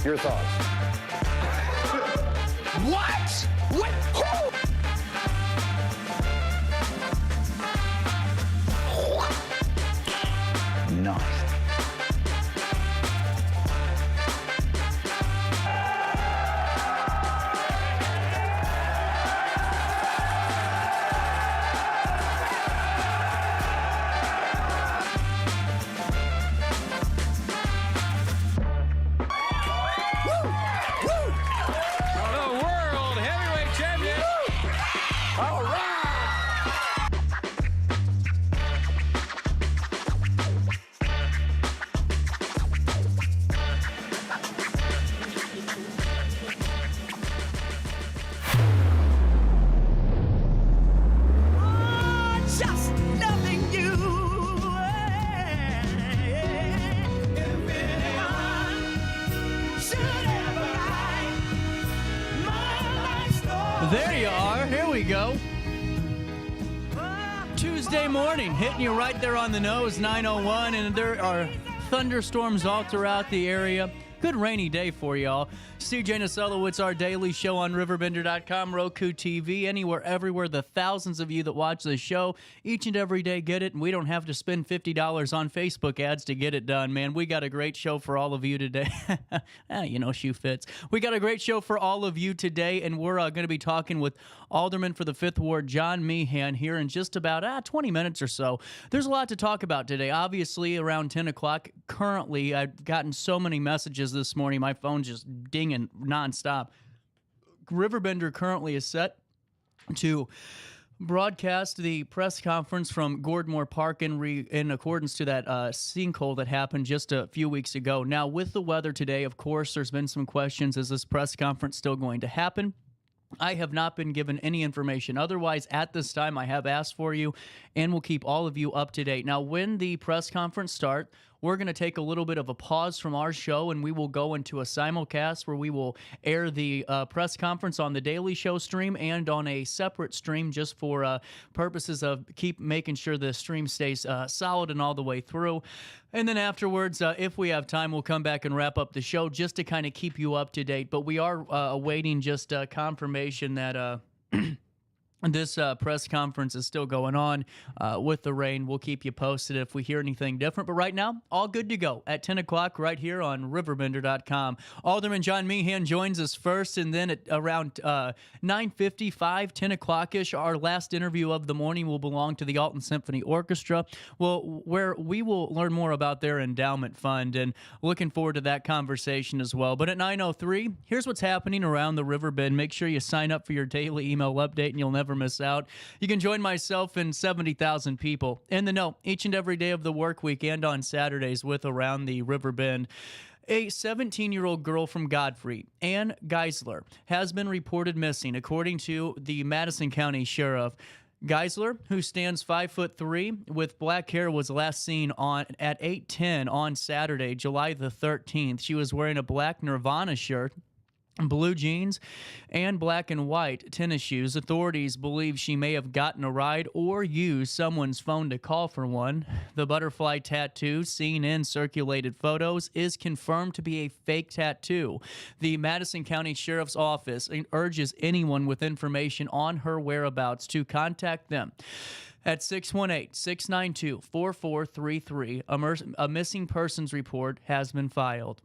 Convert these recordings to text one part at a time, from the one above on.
Your thoughts? What? What? Who? Nice. There you are. Here we go. Tuesday morning, hitting you right there on the nose, 9:01, and there are thunderstorms all throughout the area. Good rainy day for y'all. CJ Naselowitz, our daily show on RiverBender.com, Roku TV, anywhere, everywhere. The thousands of you that watch this show each and every day get it, and we don't have to spend $50 on Facebook ads to get it done, man. We got a great show for all of you today. Shoe fits. We got a great show for all of you today, and we're going to be talking with Alderman for the 5th Ward, John Meehan, here in just about 20 minutes or so. There's a lot to talk about today. Obviously, around 10 o'clock, currently, I've gotten so many messages this morning. My phone's just dinging nonstop. Riverbender currently is set to broadcast the press conference from Gordmore Park in accordance to that sinkhole that happened just a few weeks ago. Now, with the weather today, of course, there's been some questions. Is this press conference still going to happen? I have not been given any information. Otherwise, at this time, I have asked for you, and we'll keep all of you up to date. Now, when the press conference starts, we're going to take a little bit of a pause from our show, and we will go into a simulcast where we will air the press conference on the Daily Show stream and on a separate stream just for purposes of keep making sure the stream stays solid and all the way through. And then afterwards, if we have time, we'll come back and wrap up the show just to kind of keep you up to date. But we are awaiting just confirmation that this press conference is still going on with the rain. We'll keep you posted if we hear anything different. But right now, all good to go at 10 o'clock right here on RiverBender.com. Alderman John Meehan joins us first, and then at around 9:55, 10 o'clock-ish, our last interview of the morning will belong to the Alton Symphony Orchestra, where we will learn more about their Endowment Fund, and looking forward to that conversation as well. But at 9:03, here's what's happening around the Riverbend. Make sure you sign up for your daily email update, and you'll never miss out. You can join myself and 70,000 people in the know each and every day of the work week and on Saturdays with Around the Riverbend. A 17-year-old girl from Godfrey, Ann Geisler, has been reported missing, according to the Madison County Sheriff. Geisler, who stands 5'3" with black hair, was last seen at 8:10 on Saturday, July the 13th. She was wearing a black Nirvana shirt, blue jeans, and black and white tennis shoes. Authorities believe she may have gotten a ride or used someone's phone to call for one. The butterfly tattoo seen in circulated photos is confirmed to be a fake tattoo. The Madison County Sheriff's Office urges anyone with information on her whereabouts to contact them at 618-692-4433. A missing persons report has been filed.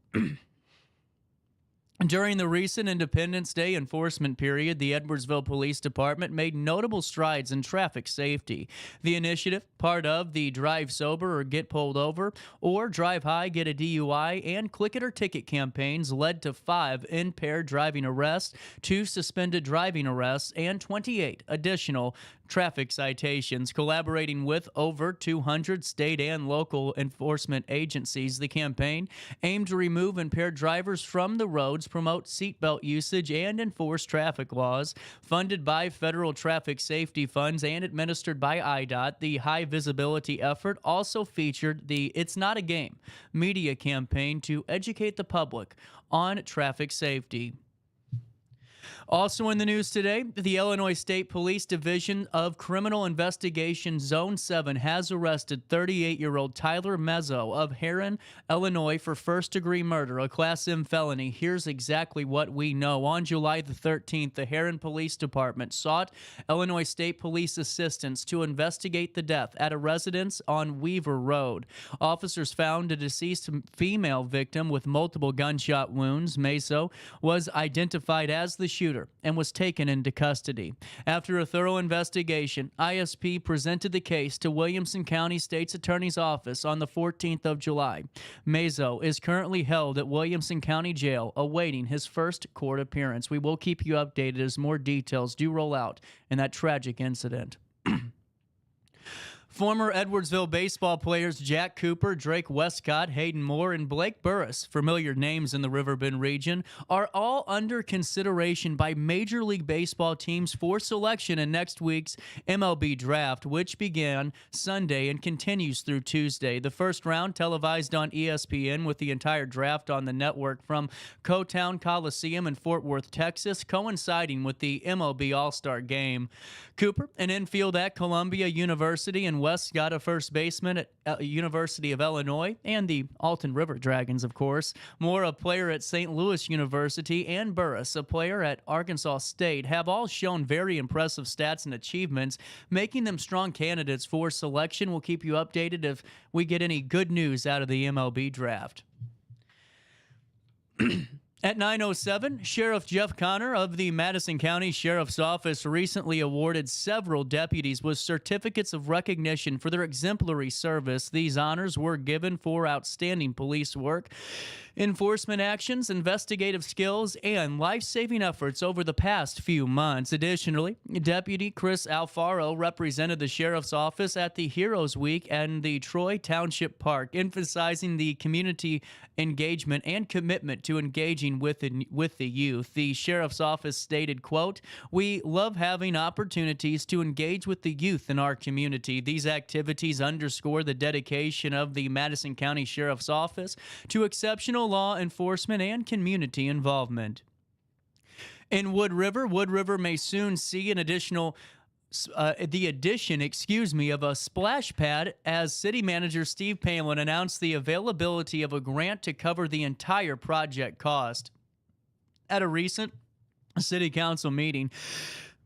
During the recent Independence Day enforcement period, the Edwardsville Police Department made notable strides in traffic safety. The initiative, part of the Drive Sober or Get Pulled Over, or Drive High, Get a DUI, and Click It or Ticket campaigns, led to 5 impaired driving arrests, 2 suspended driving arrests, and 28 additional traffic citations. Collaborating with over 200 state and local enforcement agencies, the campaign aimed to remove impaired drivers from the roads, promote seatbelt usage, and enforce traffic laws. Funded by federal traffic safety funds and administered by IDOT, the high visibility effort also featured the It's Not a Game media campaign to educate the public on traffic safety. Also in the news today, the Illinois State Police Division of Criminal Investigation Zone 7 has arrested 38-year-old Tyler Mezzo of Heron, Illinois for first-degree murder, a Class M felony. Here's exactly what we know. On July the 13th, the Heron Police Department sought Illinois State Police assistance to investigate the death at a residence on Weaver Road. Officers found a deceased female victim with multiple gunshot wounds. Mezzo was identified as the shooter and was taken into custody. After a thorough investigation, ISP presented the case to Williamson County State's Attorney's Office on the 14th of July. Mezzo is currently held at Williamson County Jail awaiting his first court appearance. We will keep you updated as more details do roll out in that tragic incident. Former Edwardsville baseball players Jack Cooper, Drake Westcott, Hayden Moore, and Blake Burris, familiar names in the Riverbend region, are all under consideration by Major League Baseball teams for selection in next week's MLB draft, which began Sunday and continues through Tuesday. The first round televised on ESPN with the entire draft on the network from Cotown Coliseum in Fort Worth, Texas, coinciding with the MLB All-Star Game. Cooper, an infield at Columbia University, and Westcott, a first baseman at University of Illinois, and the Alton River Dragons, of course. Moore, a player at St. Louis University, and Burris, a player at Arkansas State, have all shown very impressive stats and achievements, making them strong candidates for selection. We'll keep you updated if we get any good news out of the MLB draft. At 9:07, Sheriff Jeff Connor of the Madison County Sheriff's Office recently awarded several deputies with certificates of recognition for their exemplary service. These honors were given for outstanding police work, enforcement actions, investigative skills, and life-saving efforts over the past few months. Additionally, Deputy Chris Alfaro represented the Sheriff's Office at the Heroes Week and the Troy Township Park, emphasizing the community engagement and commitment to engaging with the youth. The Sheriff's Office stated, quote, "We love having opportunities to engage with the youth in our community. These activities underscore the dedication of the Madison County Sheriff's Office to exceptional law enforcement and community involvement." In Wood River may soon see an addition of a splash pad as City Manager Steve Palin announced the availability of a grant to cover the entire project cost. At a recent City Council meeting,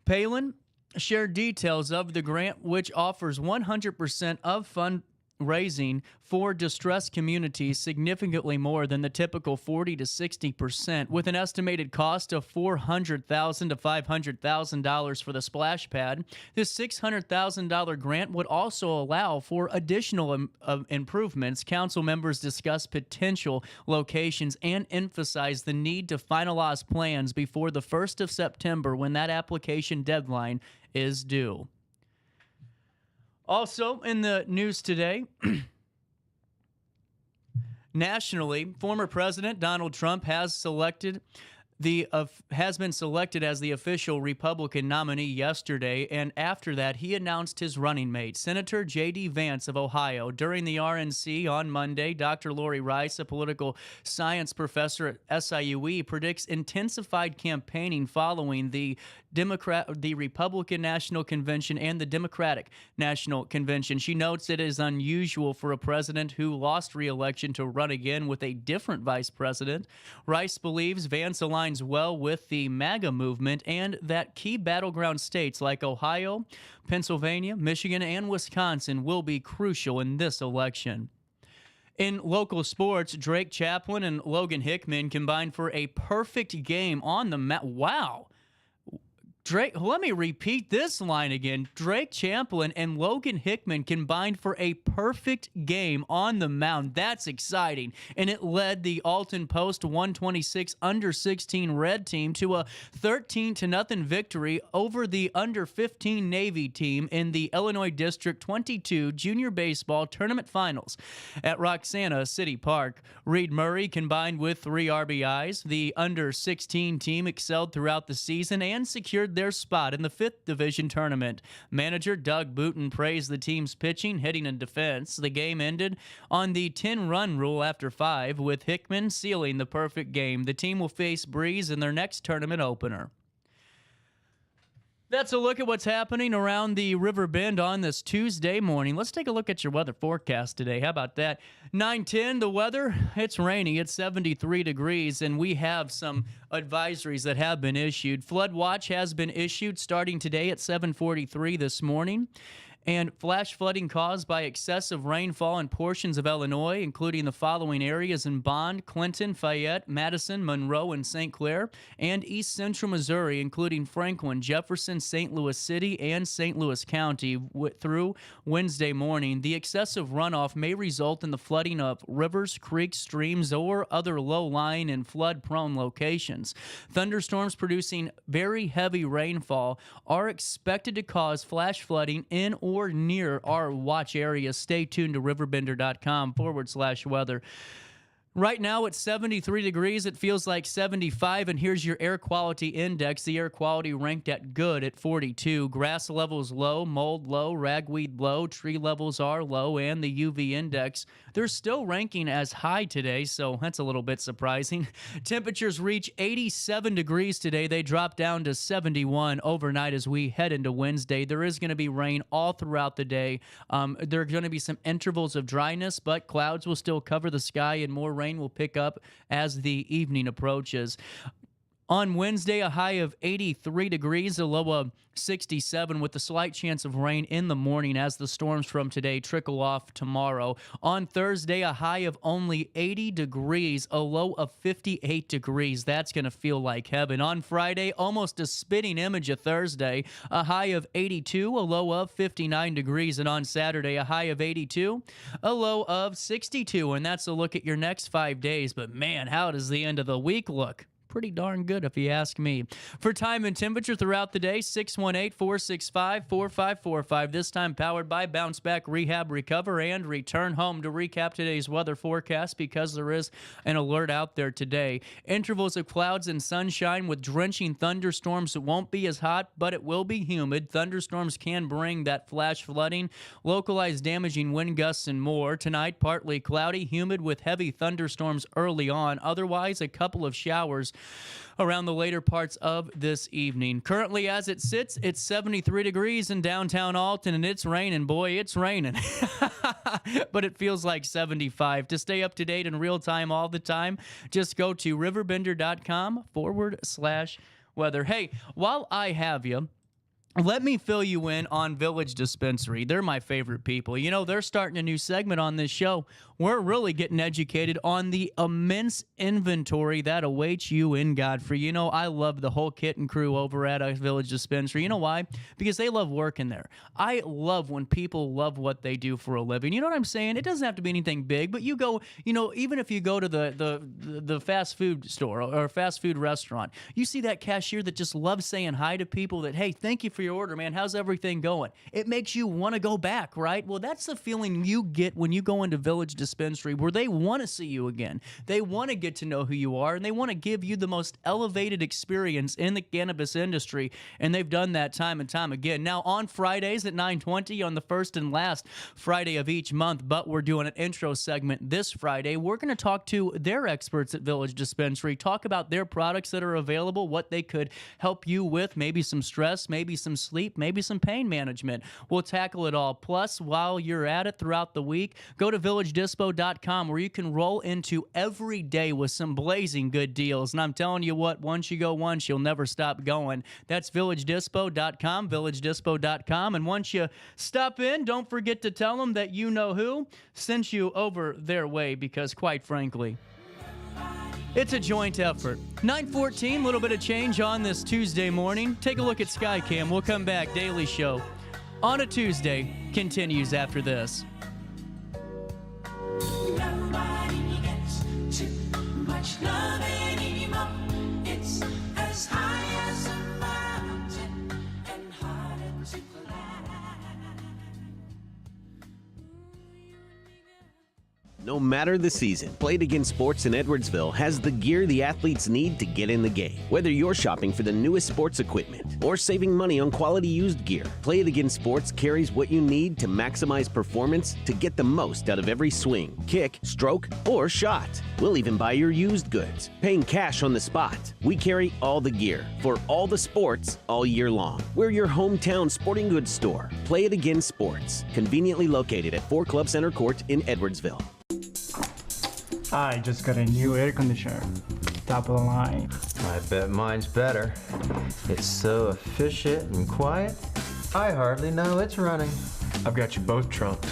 Palin shared details of the grant, which offers 100% of fundraising for distressed communities, significantly more than the typical 40 to 60%, with an estimated cost of $400,000 to $500,000 for the splash pad. This $600,000 grant would also allow for additional improvements. Council members discussed potential locations and emphasized the need to finalize plans before the 1st of September, when that application deadline is due. Also in the news today, nationally, former President Donald Trump has been selected as the official Republican nominee yesterday, and after that, he announced his running mate, Senator J.D. Vance of Ohio. During the RNC on Monday, Dr. Lori Rice, a political science professor at SIUE, predicts intensified campaigning following the Republican National Convention and the Democratic National Convention. She notes it is unusual for a president who lost re-election to run again with a different vice president. Rice believes Vance aligns well with the MAGA movement and that key battleground states like Ohio, Pennsylvania, Michigan, and Wisconsin will be crucial in this election. In local sports, Drake Chaplin and Logan Hickman combined for a perfect game on the mat. Wow. Drake, let me repeat this line again. Drake Champlin and Logan Hickman combined for a perfect game on the mound. That's exciting. And it led the Alton Post 126 under-16 Red team to a 13-0 victory over the under-15 Navy team in the Illinois District 22 Junior Baseball Tournament Finals at Roxana City Park. Reed Murray combined with 3 RBIs. The under-16 team excelled throughout the season and secured their spot in the 5th Division tournament. Manager Doug Booten praised the team's pitching, hitting, and defense. The game ended on the 10-run rule after 5, with Hickman sealing the perfect game. The team will face Breeze in their next tournament opener. That's a look at what's happening around the River Bend on this Tuesday morning. Let's take a look at your weather forecast today. How about that? 9:10, the weather, it's rainy. It's 73 degrees, and we have some advisories that have been issued. Flood watch has been issued starting today at 7:43 this morning. And flash flooding caused by excessive rainfall in portions of Illinois, including the following areas in Bond, Clinton, Fayette, Madison, Monroe, and St. Clair, and east central Missouri, including Franklin, Jefferson, St. Louis City, and St. Louis County through Wednesday morning. The excessive runoff may result in the flooding of rivers, creeks, streams, or other low-lying and flood-prone locations. Thunderstorms producing very heavy rainfall are expected to cause flash flooding in or near our watch area. Stay tuned to RiverBender.com/weather. Right now it's 73 degrees. It feels like 75, and here's your air quality index. The air quality ranked at good at 42. Grass levels low, mold low, ragweed low, tree levels are low, and the UV index, they're still ranking as high today, so that's a little bit surprising. Temperatures reach 87 degrees today. They drop down to 71 overnight as we head into Wednesday. There is going to be rain all throughout the day. There are going to be some intervals of dryness, but clouds will still cover the sky, and more rain will pick up as the evening approaches. On Wednesday, a high of 83 degrees, a low of 67, with a slight chance of rain in the morning as the storms from today trickle off tomorrow. On Thursday, a high of only 80 degrees, a low of 58 degrees. That's going to feel like heaven. On Friday, almost a spitting image of Thursday, a high of 82, a low of 59 degrees. And on Saturday, a high of 82, a low of 62. And that's a look at your next 5 days. But man, how does the end of the week look? Pretty darn good if you ask me. For time and temperature throughout the day, 618-465-4545. This time powered by Bounce Back Rehab, Recover, and Return Home. To recap today's weather forecast, because there is an alert out there today. Intervals of clouds and sunshine with drenching thunderstorms. It won't be as hot, but it will be humid. Thunderstorms can bring that flash flooding, localized damaging wind gusts, and more. Tonight, partly cloudy, humid with heavy thunderstorms early on. Otherwise, a couple of showers around the later parts of this evening. Currently, as it sits, it's 73 degrees in downtown Alton, and it's raining. Boy, it's raining. But it feels like 75. To stay up to date in real time all the time, just go to RiverBender.com/weather. Hey, while I have you, let me fill you in on Village Dispensary. They're my favorite people. You know, they're starting a new segment on this show. We're really getting educated on the immense inventory that awaits you in Godfrey. You know, I love the whole kit and crew over at a Village Dispensary. You know why? Because they love working there. I love when people love what they do for a living. You know what I'm saying? It doesn't have to be anything big, but you go, you know, even if you go to the fast food store or fast food restaurant, you see that cashier that just loves saying hi to people that, hey, thank you for your order, man. How's everything going? It makes you want to go back, right? Well, that's the feeling you get when you go into Village Dispensary, where they want to see you again. They want to get to know who you are, and they want to give you the most elevated experience in the cannabis industry, and they've done that time and time again. Now, on Fridays at 9:20, on the first and last Friday of each month, but we're doing an intro segment this Friday, we're going to talk to their experts at Village Dispensary, talk about their products that are available, what they could help you with, maybe some stress, maybe some sleep, maybe some pain management. We'll tackle it all. Plus, while you're at it throughout the week, go to VillageDispo.com, where you can roll into every day with some blazing good deals. And I'm telling you what, once you go once, you'll never stop going. That's VillageDispo.com, VillageDispo.com. And once you stop in, don't forget to tell them that you know who sent you over their way, because quite frankly, it's a joint effort. 9:14, little bit of change on this Tuesday morning. Take a look at Skycam. We'll come back. Daily Show on a Tuesday continues after this. Nobody gets too much love anymore. It's as high as a mountain and harder to climb. No matter the season, Play It Again Sports in Edwardsville has the gear the athletes need to get in the game. Whether you're shopping for the newest sports equipment or saving money on quality used gear, Play It Again Sports carries what you need to maximize performance to get the most out of every swing, kick, stroke, or shot. We'll even buy your used goods, paying cash on the spot. We carry all the gear for all the sports all year long. We're your hometown sporting goods store. Play It Again Sports, conveniently located at 4 Club Center Court in Edwardsville. I just got a new air conditioner. Top of the line. I bet mine's better. It's so efficient and quiet, I hardly know it's running. I've got you both trumped.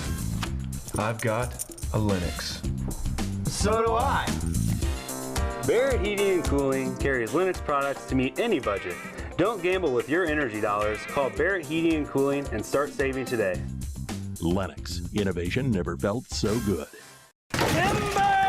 I've got a Linux. So do I. Barrett Heating and Cooling carries Linux products to meet any budget. Don't gamble with your energy dollars. Call Barrett Heating and Cooling and start saving today. Lennox. Innovation never felt so good.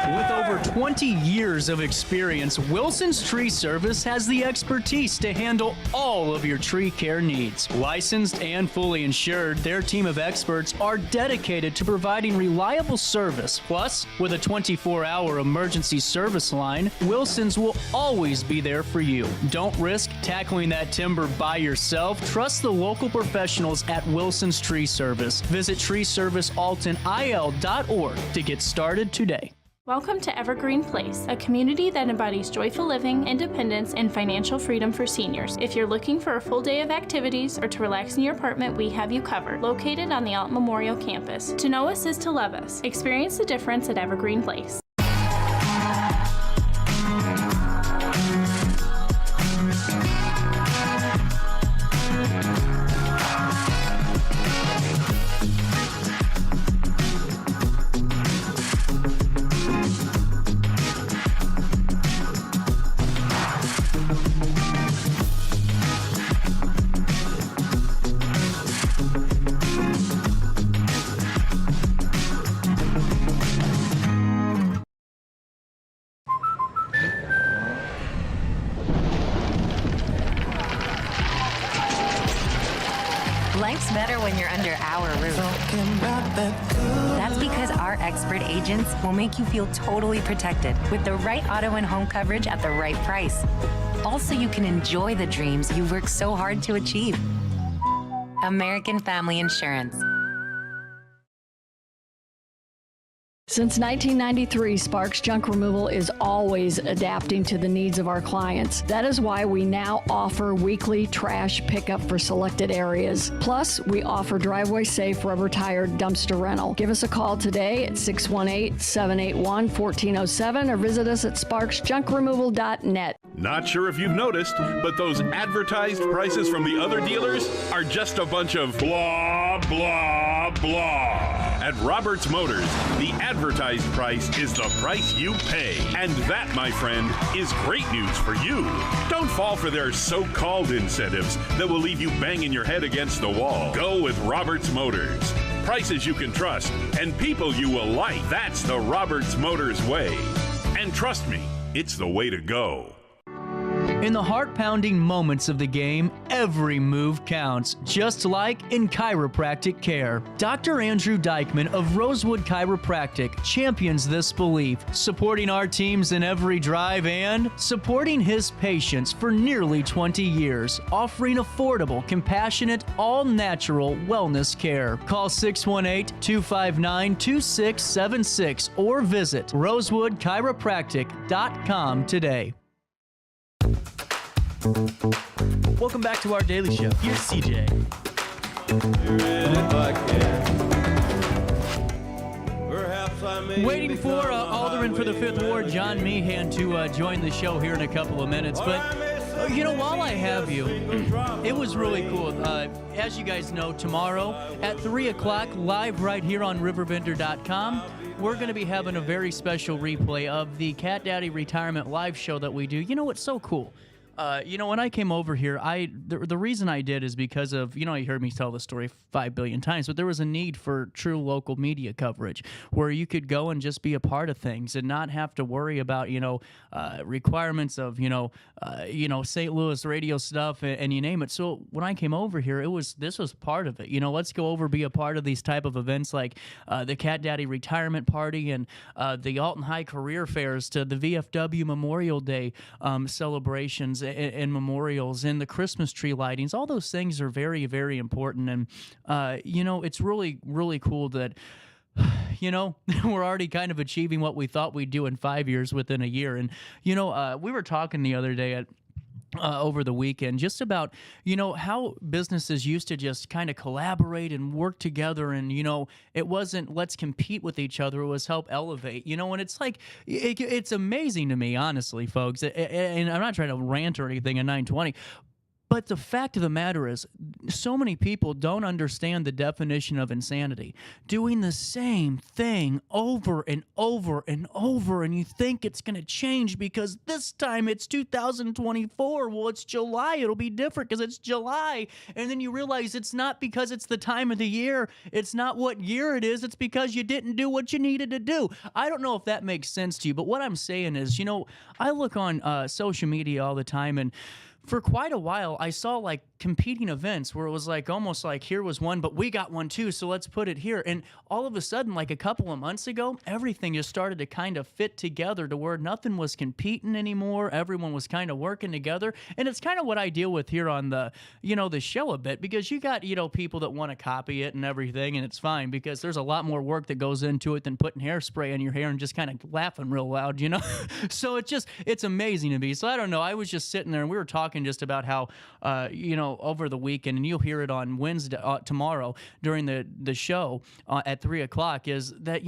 With over 20 years of experience, Wilson's Tree Service has the expertise to handle all of your tree care needs. Licensed and fully insured, their team of experts are dedicated to providing reliable service. Plus, with a 24-hour emergency service line, Wilson's will always be there for you. Don't risk tackling that timber by yourself. Trust the local professionals at Wilson's Tree Service. Visit treeservicealtonil.org to get started today. Welcome to Evergreen Place, a community that embodies joyful living, independence, and financial freedom for seniors. If you're looking for a full day of activities or to relax in your apartment, we have you covered. Located on the Alton Memorial Campus. To know us is to love us. Experience the difference at Evergreen Place. Life's better when you're under our roof. That's because our expert agents will make you feel totally protected with the right auto and home coverage at the right price. Also, you can enjoy the dreams you worked so hard to achieve. American Family Insurance. Since 1993, Sparks Junk Removal is always adapting to the needs of our clients. That is why we now offer weekly trash pickup for selected areas. Plus, we offer driveway-safe rubber-tired dumpster rental. Give us a call today at 618-781-1407 or visit us at sparksjunkremoval.net. Not sure if you've noticed, but those advertised prices from the other dealers are just a bunch of blah, blah, blah. At Roberts Motors, the advertised price is the price you pay. And that, my friend, is great news for you. Don't fall for their so-called incentives that will leave you banging your head against the wall. Go with Roberts Motors. Prices you can trust and people you will like. That's the Roberts Motors way. And trust me, it's the way to go. In the heart-pounding moments of the game, every move counts, just like in chiropractic care. Dr. Andrew Dykman of Rosewood Chiropractic champions this belief, supporting our teams in every drive and supporting his patients for nearly 20 years, offering affordable, compassionate, all-natural wellness care. Call 618-259-2676 or visit rosewoodchiropractic.com today. Welcome back to our daily show. Here's CJ. Waiting for Alderman for the 5th Ward, John Meehan, to join the show here in a couple of minutes. But, you know, while I have you, it was really cool. As you guys know, tomorrow at 3 o'clock, live right here on RiverBender.com, we're going to be having a very special replay of the Cat Daddy Retirement Live show that we do. You know what's so cool? When I came over here, the reason I did is because of, you heard me tell the story 5 billion times, but there was a need for true local media coverage where you could go and just be a part of things and not have to worry about, requirements of, St. Louis radio stuff and you name it. So when I came over here, this was part of it. Let's go over, be a part of these type of events like the Cat Daddy retirement party and the Alton High career fairs to the VFW Memorial Day celebrations and memorials and the Christmas tree lightings. All those things are very, very important. And, it's really, really cool that, we're already kind of achieving what we thought we'd do in 5 years within a year. And, we were talking the other day over the weekend just about, how businesses used to just kind of collaborate and work together. And, it wasn't let's compete with each other. It was help elevate, and it's like, it's amazing to me, honestly, folks. And I'm not trying to rant or anything at 920. But the fact of the matter is, so many people don't understand the definition of insanity. Doing the same thing over and over and over, and you think it's going to change because this time it's 2024. Well, it's July. It'll be different because it's July. And then you realize it's not because it's the time of the year. It's not what year it is. It's because you didn't do what you needed to do. I don't know if that makes sense to you, but what I'm saying is, I look on social media all the time, and for quite a while, I saw like competing events where it was like almost like here was one, but we got one too, so let's put it here. And all of a sudden, like a couple of months ago, everything just started to kind of fit together to where nothing was competing anymore. Everyone was kind of working together. And it's kind of what I deal with here on the, the show a bit, because you got, people that want to copy it and everything, and it's fine because there's a lot more work that goes into it than putting hairspray in your hair and just kind of laughing real loud, So it's amazing to me. So I don't know. I was just sitting there and we were talking just about how, over the weekend, and you'll hear it on Wednesday, tomorrow during the show at 3 o'clock, is that,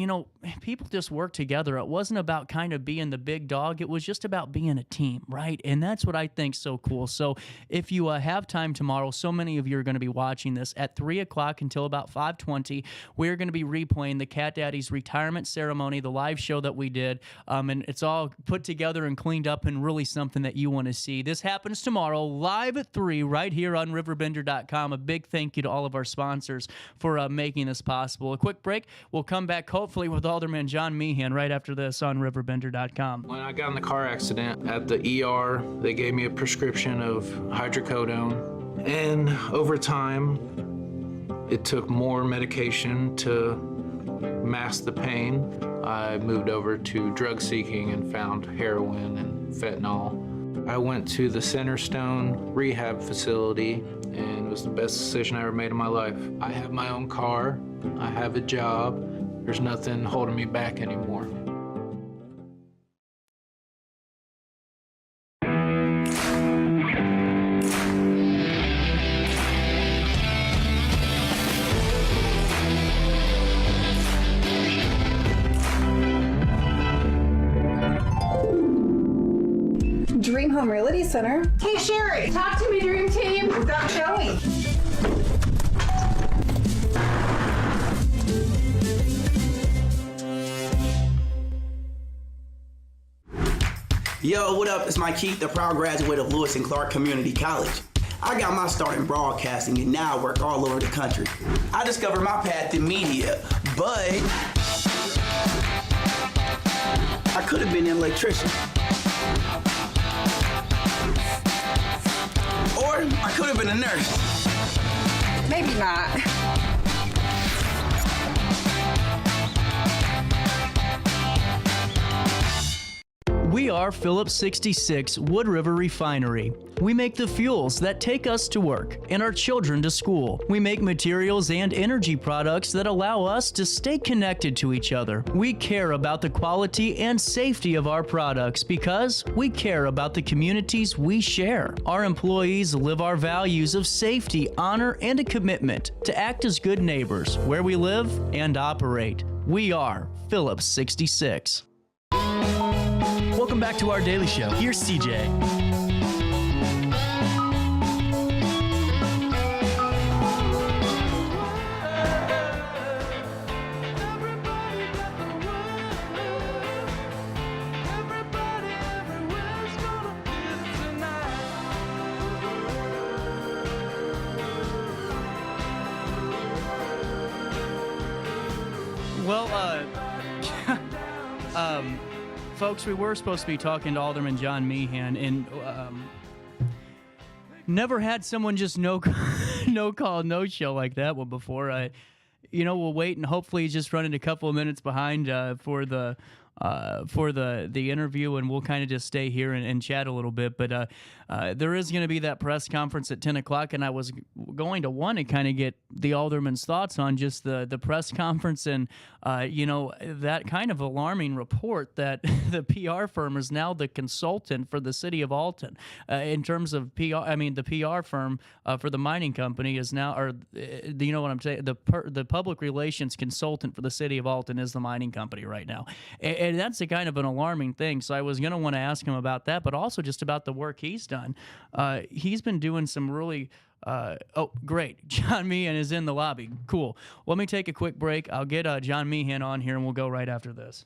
people just work together. It wasn't about kind of being the big dog. It was just about being a team, right? And that's what I think's so cool. So if you have time tomorrow, so many of you are going to be watching this at 3 o'clock until about 5:20. We're going to be replaying the Cat Daddy's retirement ceremony, the live show that we did. And it's all put together and cleaned up and really something that you want to see. This happens tomorrow, live at 3, right here on RiverBender.com. A big thank you to all of our sponsors for making this possible. A quick break. We'll come back hopefully with Alderman John Meehan right after this on RiverBender.com. When I got in the car accident at the ER, they gave me a prescription of hydrocodone. And over time, it took more medication to mask the pain. I moved over to drug seeking and found heroin and fentanyl. I went to the Centerstone rehab facility, and it was the best decision I ever made in my life. I have my own car, I have a job, there's nothing holding me back anymore. Dream Home Realty Center. Hey, Sherry. Talk to me, Dream Team. We've got Joey. Yo, what up? It's Mike Keith, the proud graduate of Lewis and Clark Community College. I got my start in broadcasting and now I work all over the country. I discovered my path in media, but I could have been an electrician. Or I could have been a nurse. Maybe not. We are Phillips 66 Wood River Refinery. We make the fuels that take us to work and our children to school. We make materials and energy products that allow us to stay connected to each other. We care about the quality and safety of our products because we care about the communities we share. Our employees live our values of safety, honor, and a commitment to act as good neighbors where we live and operate. We are Phillips 66. Welcome back to our daily show. Here's CJ. folks, we were supposed to be talking to Alderman John Meehan, and never had someone just no call, no show like that one before. We'll wait, and hopefully he's just running a couple of minutes behind for the interview, and we'll kind of just stay here and chat a little bit. But there is going to be that press conference at 10 o'clock, and I was going to want to kind of get the alderman's thoughts on just the press conference and, that kind of alarming report that the PR firm is now the consultant for the city of Alton. In terms of PR, I mean, the PR firm for the mining company is now, or you know what I'm saying? The public relations consultant for the city of Alton is the mining company right now. And that's a kind of an alarming thing. So I was going to want to ask him about that, but also just about the work he's done. He's been doing some really... oh, great. John Meehan is in the lobby. Cool. Let me take a quick break. I'll get John Meehan on here, and we'll go right after this.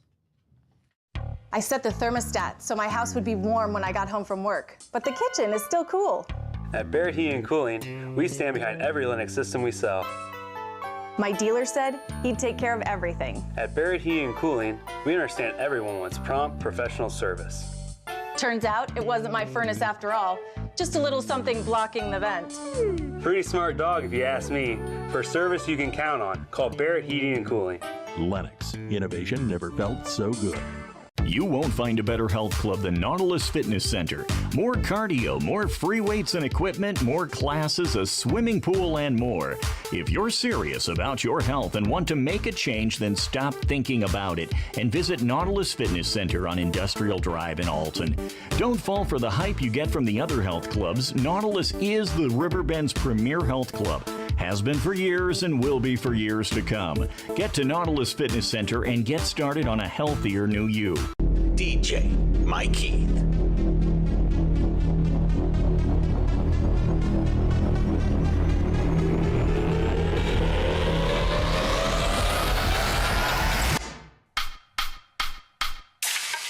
I set the thermostat so my house would be warm when I got home from work, but the kitchen is still cool. At Barrett Heating and Cooling, we stand behind every Lennox system we sell. My dealer said he'd take care of everything. At Barrett Heating and Cooling, we understand everyone wants prompt, professional service. Turns out it wasn't my furnace after all, just a little something blocking the vent. Pretty smart dog if you ask me. For service you can count on, call Barrett Heating and Cooling. Lennox, innovation never felt so good. You won't find a better health club than Nautilus Fitness Center. More cardio, more free weights and equipment, more classes, a swimming pool, and more. If you're serious about your health and want to make a change, then stop thinking about it and visit Nautilus Fitness Center on Industrial Drive in Alton. Don't fall for the hype you get from the other health clubs. Nautilus is the Riverbend's premier health club. Has been for years and will be for years to come. Get to Nautilus Fitness Center and get started on a healthier new you. DJ Mike Heath.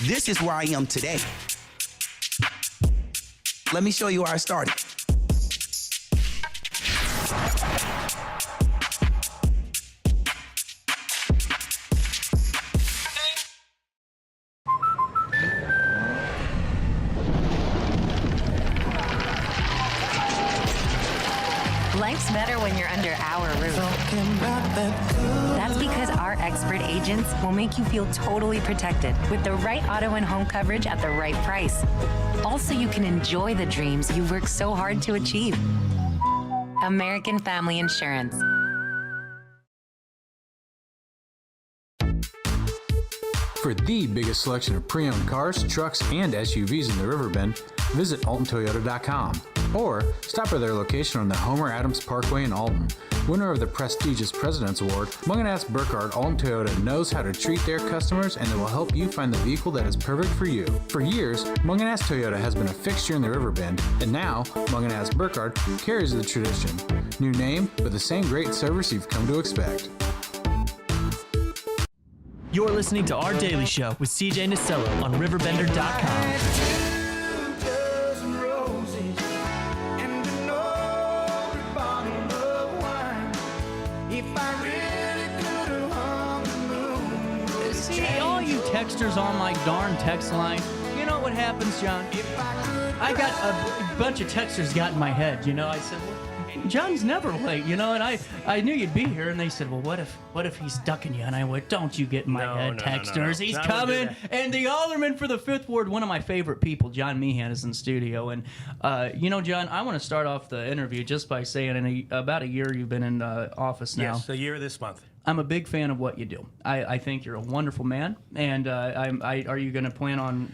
This is where I am today. Let me show you where I started. Life's better when you're under our roof. That's because our expert agents will make you feel totally protected with the right auto and home coverage at the right price. Also, you can enjoy the dreams you worked so hard to achieve. American Family Insurance. For the biggest selection of pre-owned cars, trucks, and SUVs in the Riverbend, visit AltonToyota.com or stop by their location on the Homer Adams Parkway in Alton. Winner of the prestigious President's Award, Munganast Burkhardt Alton Toyota knows how to treat their customers, and they will help you find the vehicle that is perfect for you. For years, Munganast Toyota has been a fixture in the Riverbend, and now Munganast Burkhardt carries the tradition. New name, but the same great service you've come to expect. You're listening to Our Daily Show with CJ Nasello on RiverBender.com. Hey, all you texters on my darn text line, you know what happens, John? I got a bunch of texters got in my head, I said, well, John's never late, and I knew you'd be here, and they said, well, what if he's ducking you? And I went, don't you get in my head, texters. He's coming. And the alderman for the 5th Ward, one of my favorite people, John Meehan, is in studio. And, John, I want to start off the interview just by saying about a year you've been in office now. Yes, a year this month. I'm a big fan of what you do. I think you're a wonderful man. And are you going to plan on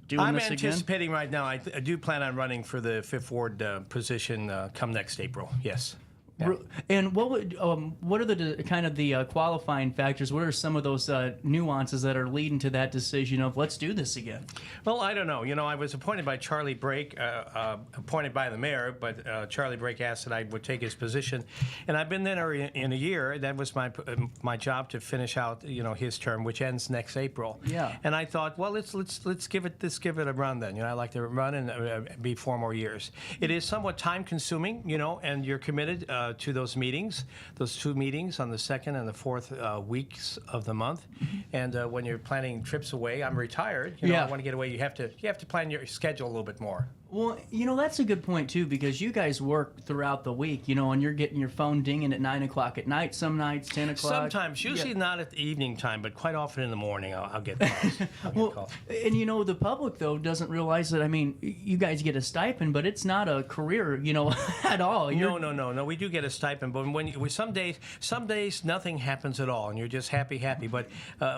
doing this again? I'm anticipating right now. I do plan on running for the 5th Ward position come next April. Yes. Yeah. And what are the kind of the qualifying factors? What are some of those nuances that are leading to that decision of let's do this again? Well, I don't know. I was appointed by Charlie Brake, appointed by the mayor, but Charlie Brake asked that I would take his position, and I've been there in a year. That was my job to finish out his term, which ends next April. Yeah. And I thought, well, let's give it a run then. I like to run and be 4 more years. It is somewhat time consuming, and you're committed. to those meetings, those 2 meetings on the 2nd and the 4th weeks of the month. And when you're planning trips away, I'm retired. You know, I want to get away. You have to plan your schedule a little bit more. Well, you know, that's a good point, too, because you guys work throughout the week, you know, and you're getting your phone dinging at 9 o'clock at night, some nights, 10 o'clock. Sometimes, usually not at the evening time, but quite often in the morning I'll get calls. And, you know, the public, though, doesn't realize that, I mean, you guys get a stipend, but it's not a career, you know, at all. No, we do get a stipend, but some days nothing happens at all, and you're just happy. But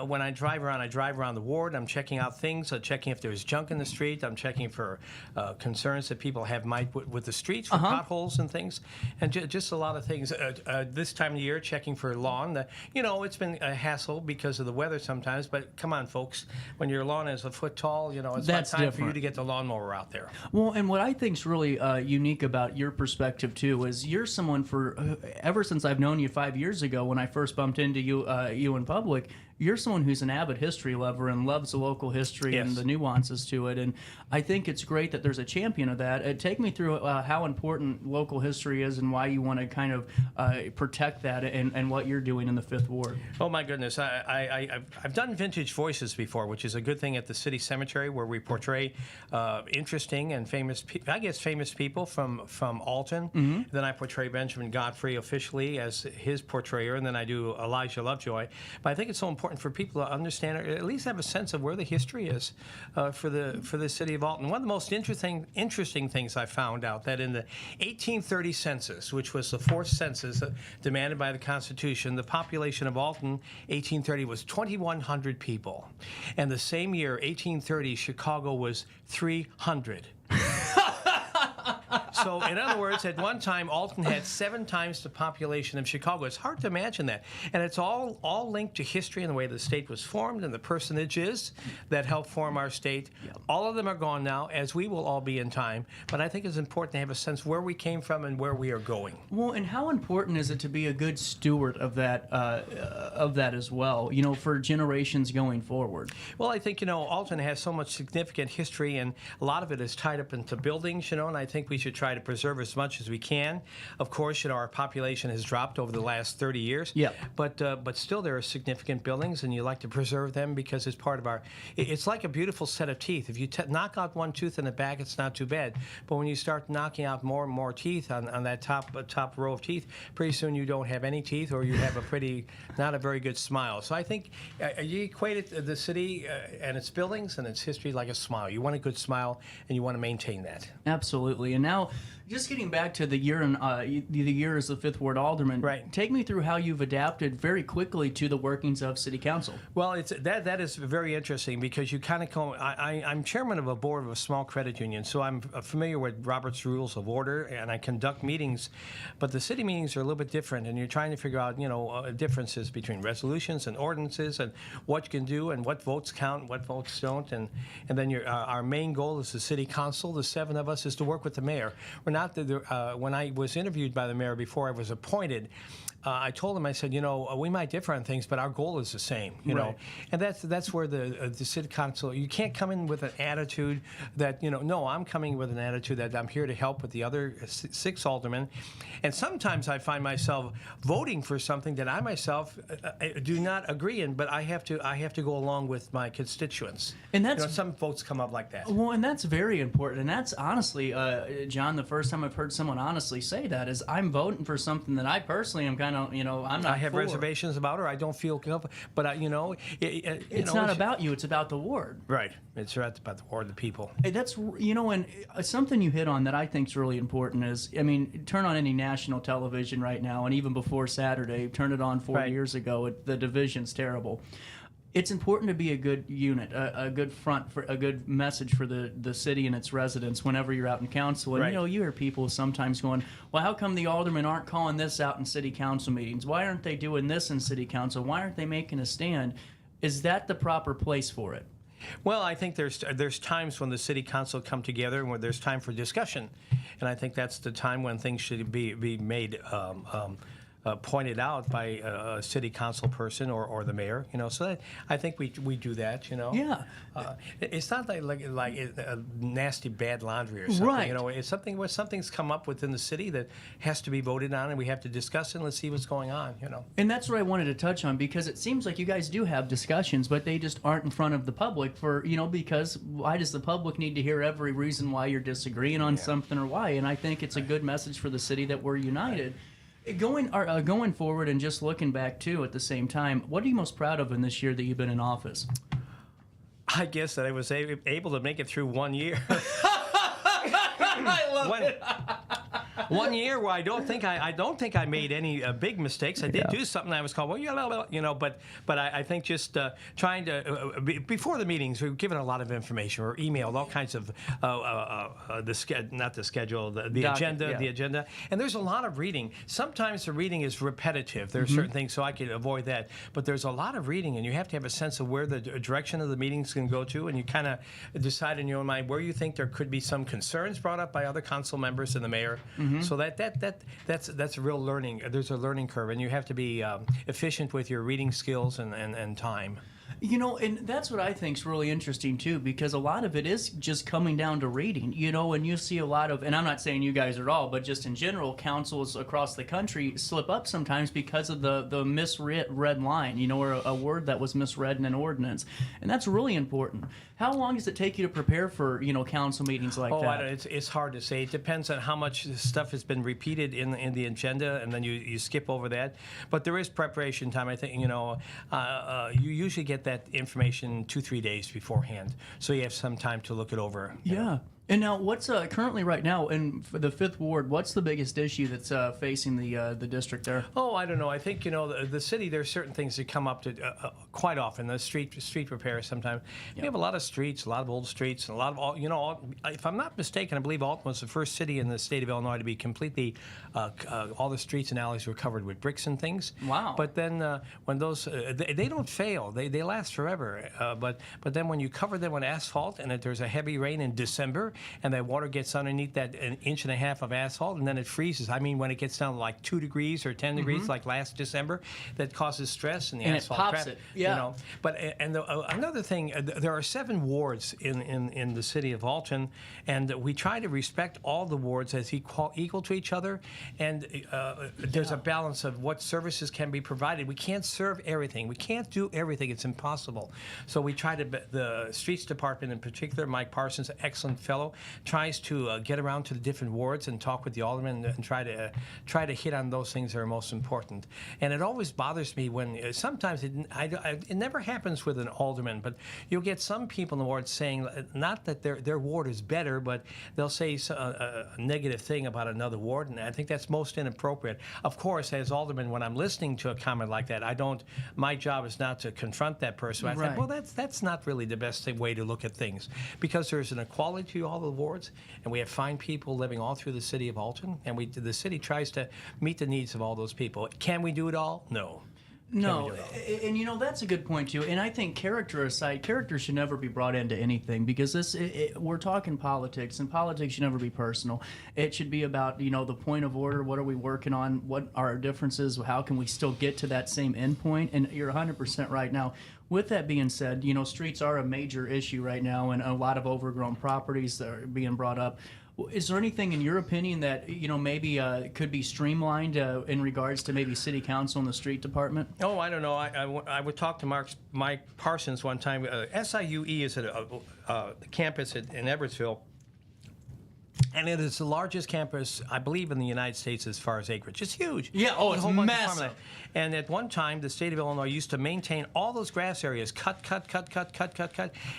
when I drive around the ward, I'm checking out things, checking if there's junk in the street, I'm checking for concerns that people have with the streets, for potholes and things, and just a lot of things. This time of year, checking for lawn. You know, it's been a hassle because of the weather sometimes, but come on, folks, when your lawn is a foot tall, you know, it's about time for you to get the lawnmower out there. Well, and what I think's really unique about your perspective, too, is you're someone ever since I've known you 5 years ago when I first bumped into you in public, you're someone who's an avid history lover and loves the local history and the nuances to it. And I think it's great that there's a champion of that. Take me through how important local history is and why you want to kind of protect that and what you're doing in the 5th Ward. Oh, my goodness. I've done Vintage Voices before, which is a good thing at the city cemetery where we portray interesting and famous people from Alton. Mm-hmm. Then I portray Benjamin Godfrey officially as his portrayer, and then I do Elijah Lovejoy. But I think it's so important for people to understand, or at least have a sense of where the history is for the city of Alton. One of the most interesting things I found out that in the 1830 census, which was the 4th census demanded by the Constitution, the population of Alton, 1830, was 2,100 people, and the same year, 1830, Chicago was 300. So, in other words, at one time, Alton had 7 times the population of Chicago. It's hard to imagine that. And it's all linked to history and the way the state was formed and the personages that helped form our state. Yep. All of them are gone now, as we will all be in time. But I think it's important to have a sense where we came from and where we are going. Well, and how important is it to be a good steward of that as well, you know, for generations going forward? Well, I think, you know, Alton has so much significant history, and a lot of it is tied up into buildings, you know, and I think we should try to preserve as much as we can. Of course, you know, our population has dropped over the last 30 years. Yeah. But still, there are significant buildings, and you like to preserve them because it's part of our. It's like a beautiful set of teeth. If you knock out one tooth in the back, it's not too bad. But when you start knocking out more and more teeth on that top row of teeth, pretty soon you don't have any teeth, or you have not a very good smile. So I think you equate the city and its buildings and its history like a smile. You want a good smile, and you want to maintain that. Absolutely. And now, just getting back to the year as the 5th Ward Alderman, right? Take me through how you've adapted very quickly to the workings of City Council. Well, that is very interesting because you kind of come. I'm chairman of a board of a small credit union, so I'm familiar with Robert's Rules of Order, and I conduct meetings. But the city meetings are a little bit different, and you're trying to figure out, you know, differences between resolutions and ordinances, and what you can do, and what votes count, and what votes don't, and then our main goal as the City Council, the 7 of us, is to work with the mayor. We're not when I was interviewed by the mayor before I was appointed, I told him, I said, you know, we might differ on things, but our goal is the same, you know. And that's where the city council, you can't come in with an attitude that, you know, no, I'm coming with an attitude that I'm here to help with the other 6 aldermen. And sometimes I find myself voting for something that I myself do not agree in, but I have to go along with my constituents. And that's, you know, some votes come up like that. Well, and that's very important. And that's honestly, John, the first time I've heard someone honestly say that is I'm voting for something that I personally am kind of, you know, I'm not. I have reservations about, or I don't feel comfortable. But you know, it's not about you. It's about the ward. Right. It's about the ward, the people. That's, you know, and something you hit on that I think is really important is, I mean, turn on any national television right now, and even before Saturday, turn it on 4 years ago. The division's terrible. It's important to be a good unit, a good front, for a good message for the city and its residents whenever you're out in council. And, you know, you hear people sometimes going, well, how come the aldermen aren't calling this out in city council meetings? Why aren't they doing this in city council? Why aren't they making a stand? Is that the proper place for it? Well, I think there's times when the city council come together and where there's time for discussion, and I think that's the time when things should be made pointed out by a city council person or the mayor. So that, I think we do that. Yeah. It's not like a nasty bad laundry or something. Right. It's something where something's come up within the city that has to be voted on, and we have to discuss it and let's see what's going on. And that's what I wanted to touch on, because it seems like you guys do have discussions, but they just aren't in front of the public because why does the public need to hear every reason why you're disagreeing on something or why? And I think it's a good message for the city that we're united. Going forward and just looking back too at the same time, what are you most proud of in this year that you've been in office? I guess that I was able to make it through 1 year. I love it. 1 year where I don't think I made any big mistakes. I did do something I was called, but I think just trying to before the meetings, we were given a lot of information or emailed all kinds of the agenda, and there's a lot of reading. Sometimes the reading is repetitive. There are certain things, so I could avoid that. But there's a lot of reading, and you have to have a sense of where the direction of the meeting's going to go to, and you kind of decide in your own mind where you think there could be some concerns brought up by other council members and the mayor. So that's a real learning. There's a learning curve, and you have to be efficient with your reading skills and time. And that's what I think is really interesting too, because a lot of it is just coming down to reading, and you see a lot of, and I'm not saying you guys at all, but just in general, councils across the country slip up sometimes because of the misread line, or a word that was misread in an ordinance. And that's really important. How long does it take you to prepare for, council meetings like that? It's hard to say. It depends on how much stuff has been repeated in the agenda, and then you skip over that. But there is preparation time. I think, you usually get that information 2-3 days beforehand, so you have some time to look it over. Yeah. And now, what's currently right now in the 5th Ward? What's the biggest issue that's facing the district there? Oh, I don't know. I think the city. There's certain things that come up to quite often. The street repairs sometimes. We have a lot of streets, a lot of old streets, and a lot of if I'm not mistaken, I believe Alton was the first city in the state of Illinois to be completely all the streets and alleys were covered with bricks and things. Wow. But then when those they don't fail, they last forever. But then when you cover them with asphalt and if there's a heavy rain in December, and that water gets underneath that 1.5 inches of asphalt, and then it freezes. I mean, when it gets down to like 2 degrees or 10 degrees, like last December, that causes stress in the asphalt. And it pops it. Yeah. But another thing, there are 7 wards in the city of Alton, and we try to respect all the wards as equal to each other. And there's a balance of what services can be provided. We can't serve everything. We can't do everything. It's impossible. So we try to. The streets department in particular, Mike Parsons, an excellent fellow, tries to get around to the different wards and talk with the aldermen and try to hit on those things that are most important. And it always bothers me when sometimes it never happens with an alderman, but you'll get some people in the ward saying not that their ward is better, but they'll say a negative thing about another ward, and I think that's most inappropriate. Of course, as alderman, when I'm listening to a comment like that, my job is not to confront that person. I think, well, that's not really the best way to look at things, because there's an equality to all the wards, and we have fine people living all through the city of Alton, and the city tries to meet the needs of all those people. Can we do it all? No. No, and that's a good point too. And I think character aside, character should never be brought into anything, because we're talking politics, and politics should never be personal. It should be about the point of order. What are we working on? What are our differences? How can we still get to that same end point? And you're 100% right now. With that being said, streets are a major issue right now, and a lot of overgrown properties that are being brought up. Is there anything, in your opinion, that maybe could be streamlined in regards to maybe city council and the street department? Oh, I don't know. I would talk to Mike Parsons one time. SIUE is at a campus in Edwardsville. And it is the largest campus, I believe, in the United States as far as acreage. It's huge. Yeah, it's massive. And at one time, the state of Illinois used to maintain all those grass areas, cut.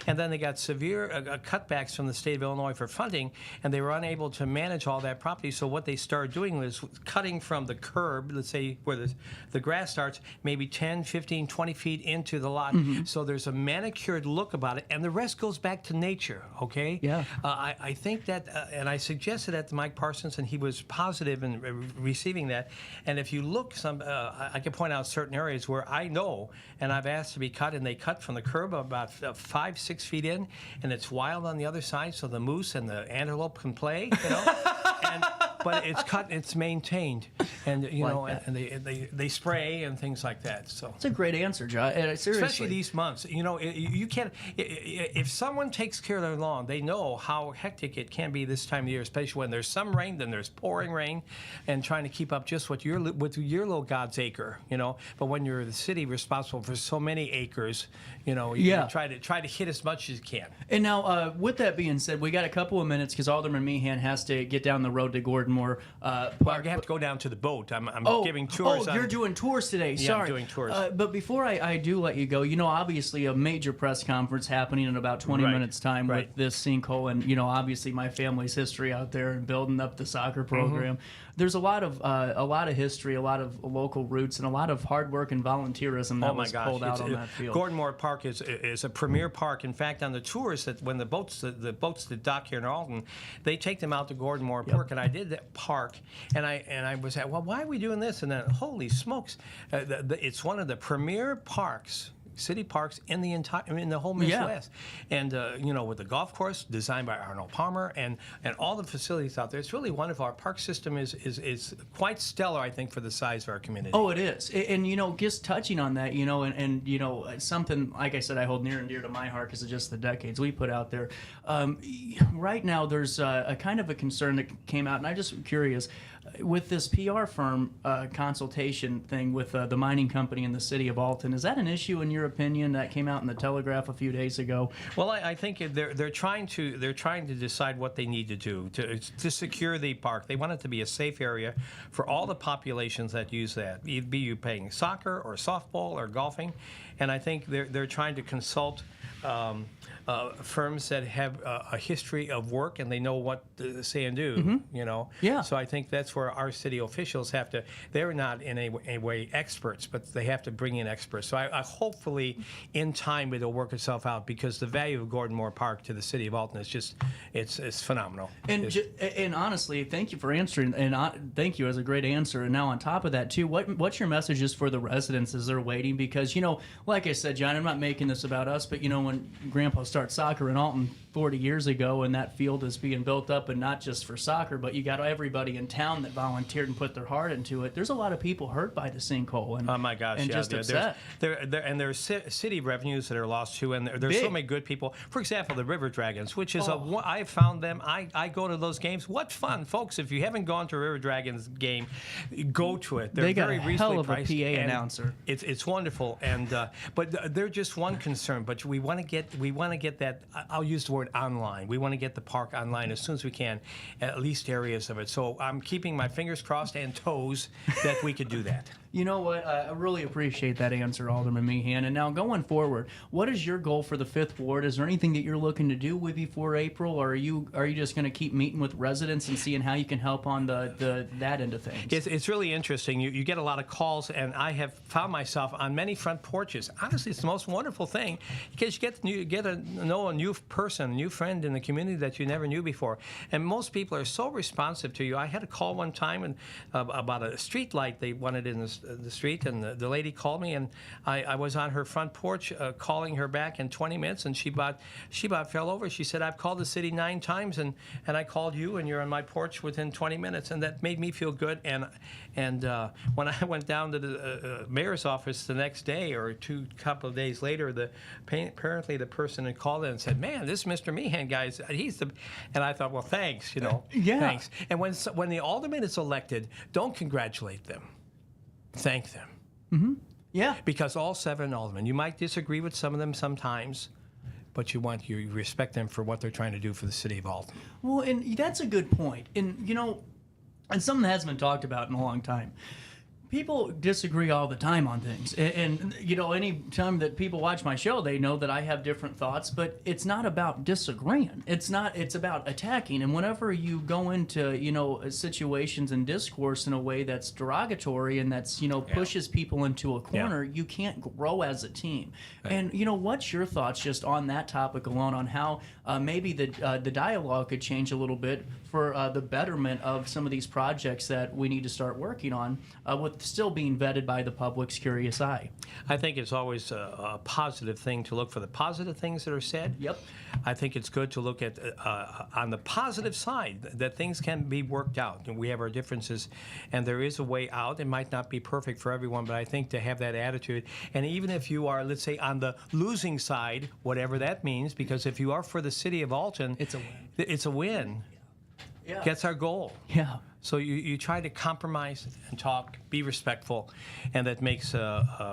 And then they got severe cutbacks from the state of Illinois for funding, and they were unable to manage all that property. So what they started doing was cutting from the curb, let's say where the grass starts, maybe 10, 15, 20 feet into the lot. Mm-hmm. So there's a manicured look about it, and the rest goes back to nature, okay? Yeah. I think that, and I suggested that to Mike Parsons, and he was positive in receiving that. And if you look, I can point out certain areas where I know, and I've asked to be cut, and they cut from the curb about 5-6 feet in, and it's wild on the other side, so the moose and the antelope can play, but it's cut, it's maintained. and you Like know, that. and they spray and things like that. So It's a great answer, John. Seriously. especially these months, you know, you can't. If someone takes care of their lawn, they know how hectic it can be this time of year, especially when there's some rain, then there's pouring rain, and trying to keep up just with your little God's acre, you know. But when you're the city responsible for so many acres, you know, you try to hit as much as you can. And now, with that being said, we got a couple of minutes because Alderman Meehan has to get down the road to Gordon Moore Well, I have to go down to the boat. I'm giving tours. Oh, you're doing tours today. Yeah, Sorry. I'm doing tours. But before I do let you go, you know, obviously a major press conference happening in about 20 minutes time with this sinkhole, and you know, obviously my family's history out there and building up the soccer program. There's a lot of history, a lot of local roots, and a lot of hard work and volunteerism that was pulled out on that field. Gordon Moore Park is a premier park. In fact, on the tours that when the boats that dock here in Alton, they take them out to Gordon Moore Park, and I did that park, and I was at, well, why are we doing this? And then, holy smokes, it's one of the premier parks. City parks in the whole Midwest, and you know, with the golf course designed by Arnold Palmer and all the facilities out there, it's really one of our park system is quite stellar, I think, for the size of our community. Oh, it is, and you know, just touching on that, you know, and you know, something like I said, I hold near and dear to my heart because of just the decades we put out there. Right now, there's a kind of a concern that came out, and I'm just curious. With this PR firm consultation thing with the mining company in the city of Alton, is that an issue in your opinion that came out in the Telegraph a few days ago? Well, I think they're trying to decide what they need to do to secure the park. They want it to be a safe area for all the populations that use that, be you playing soccer or softball or golfing, and I think they're trying to consult firms that have a history of work and they know what to say and do, you know? Yeah. So I think that's where our city officials have to, they're not in a way experts, but they have to bring in experts. So I hopefully in time it'll work itself out because the value of Gordon Moore Park to the city of Alton is just, it's phenomenal. And honestly, thank you for answering, and thank you as a great answer. And now on top of that too, what's your messages for the residents as they're waiting? Because, you know, like I said, John, I'm not making this about us, but you know, when Grandpa started soccer in Alton 40 years ago and that field is being built up, and not just for soccer, but you got everybody in town that volunteered and put their heart into it. There's a lot of people hurt by the sinkhole, and oh my gosh, and just upset. There's city revenues that are lost too, and there's so many good people. For example, the River Dragons, which is I found them. I go to those games. What fun, folks! If you haven't gone to a River Dragons game, go to it. They're they got very a reasonably hell of a priced, PA and announcer. It's wonderful, and but they're just one concern. But we want to get that. I'll use the word online. We want to get the park online as soon as we can, at least areas of it. So I'm keeping my fingers crossed and toes that we could do that. You know what? I really appreciate that answer, Alderman Meehan. And now going forward, what is your goal for the 5th Ward? Is there anything that you're looking to do before April, or are you just going to keep meeting with residents and seeing how you can help on that end of things? It's really interesting. You get a lot of calls, and I have found myself on many front porches. Honestly, it's the most wonderful thing because you get to know a new person, a new friend in the community that you never knew before. And most people are so responsive to you. I had a call one time and about a street light they wanted in the street, and the lady called me, and I was on her front porch calling her back in 20 minutes, and she about fell over. She said, I've called the city 9 times, and I called you, and you're on my porch within 20 minutes, and that made me feel good. And when I went down to the mayor's office the next day or couple of days later, apparently the person had called in and said, man, this Mr. Meehan guy, he's the, and I thought, well, thanks, you know, thanks. And when the alderman is elected, don't congratulate them. Thank them. Mm-hmm. Yeah. Because all 7 aldermen, you might disagree with some of them sometimes, but you respect them for what they're trying to do for the city of Alton. Well, and that's a good point. And, you know, and something that hasn't been talked about in a long time. People disagree all the time on things. And, you know, any time that people watch my show, they know that I have different thoughts, but it's not about disagreeing. It's about attacking. And whenever you go into, you know, situations and discourse in a way that's derogatory and that's, you know, pushes people into a corner, you can't grow as a team. Right. And, you know, what's your thoughts just on that topic alone, on how maybe the dialogue could change a little bit for the betterment of some of these projects that we need to start working on with still being vetted by the public's curious eye. I think it's always a positive thing to look for the positive things that are said. Yep. I think it's good to look at, on the positive side, that things can be worked out. And we have our differences, and there is a way out. It might not be perfect for everyone, but I think to have that attitude, and even if you are, let's say, on the losing side, whatever that means, because if you are for the city of Alton, it's a win. It's a win. Yeah. That's our goal. Yeah. So you try to compromise and talk, be respectful, and that makes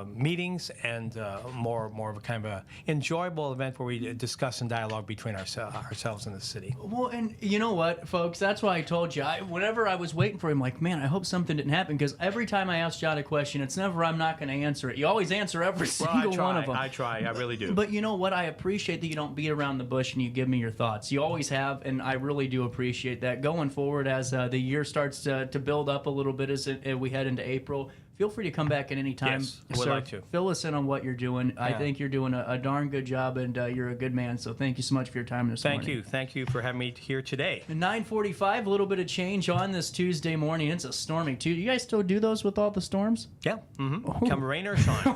meetings and more of a kind of a enjoyable event where we discuss and dialogue between ourselves and the city. Well, and you know what, folks? That's why I told you. Whenever I was waiting for him, like, man, I hope something didn't happen, because every time I ask John a question, it's never I'm not going to answer it. You always answer every single one of them. I try. I really do. But you know what? I appreciate that you don't beat around the bush and you give me your thoughts. You always have, and I really do appreciate that. Going forward, as the year starts to build up a little bit as we head into April, feel free to come back at any time. Yes, I would like to. Fill us in on what you're doing. Yeah. I think you're doing a darn good job, and you're a good man, so thank you so much for your time this morning. Thank you for having me here today. 9:45, a little bit of change on this Tuesday morning. It's a stormy Tuesday. You guys still do those with all the storms? Yeah. Come rain or shine.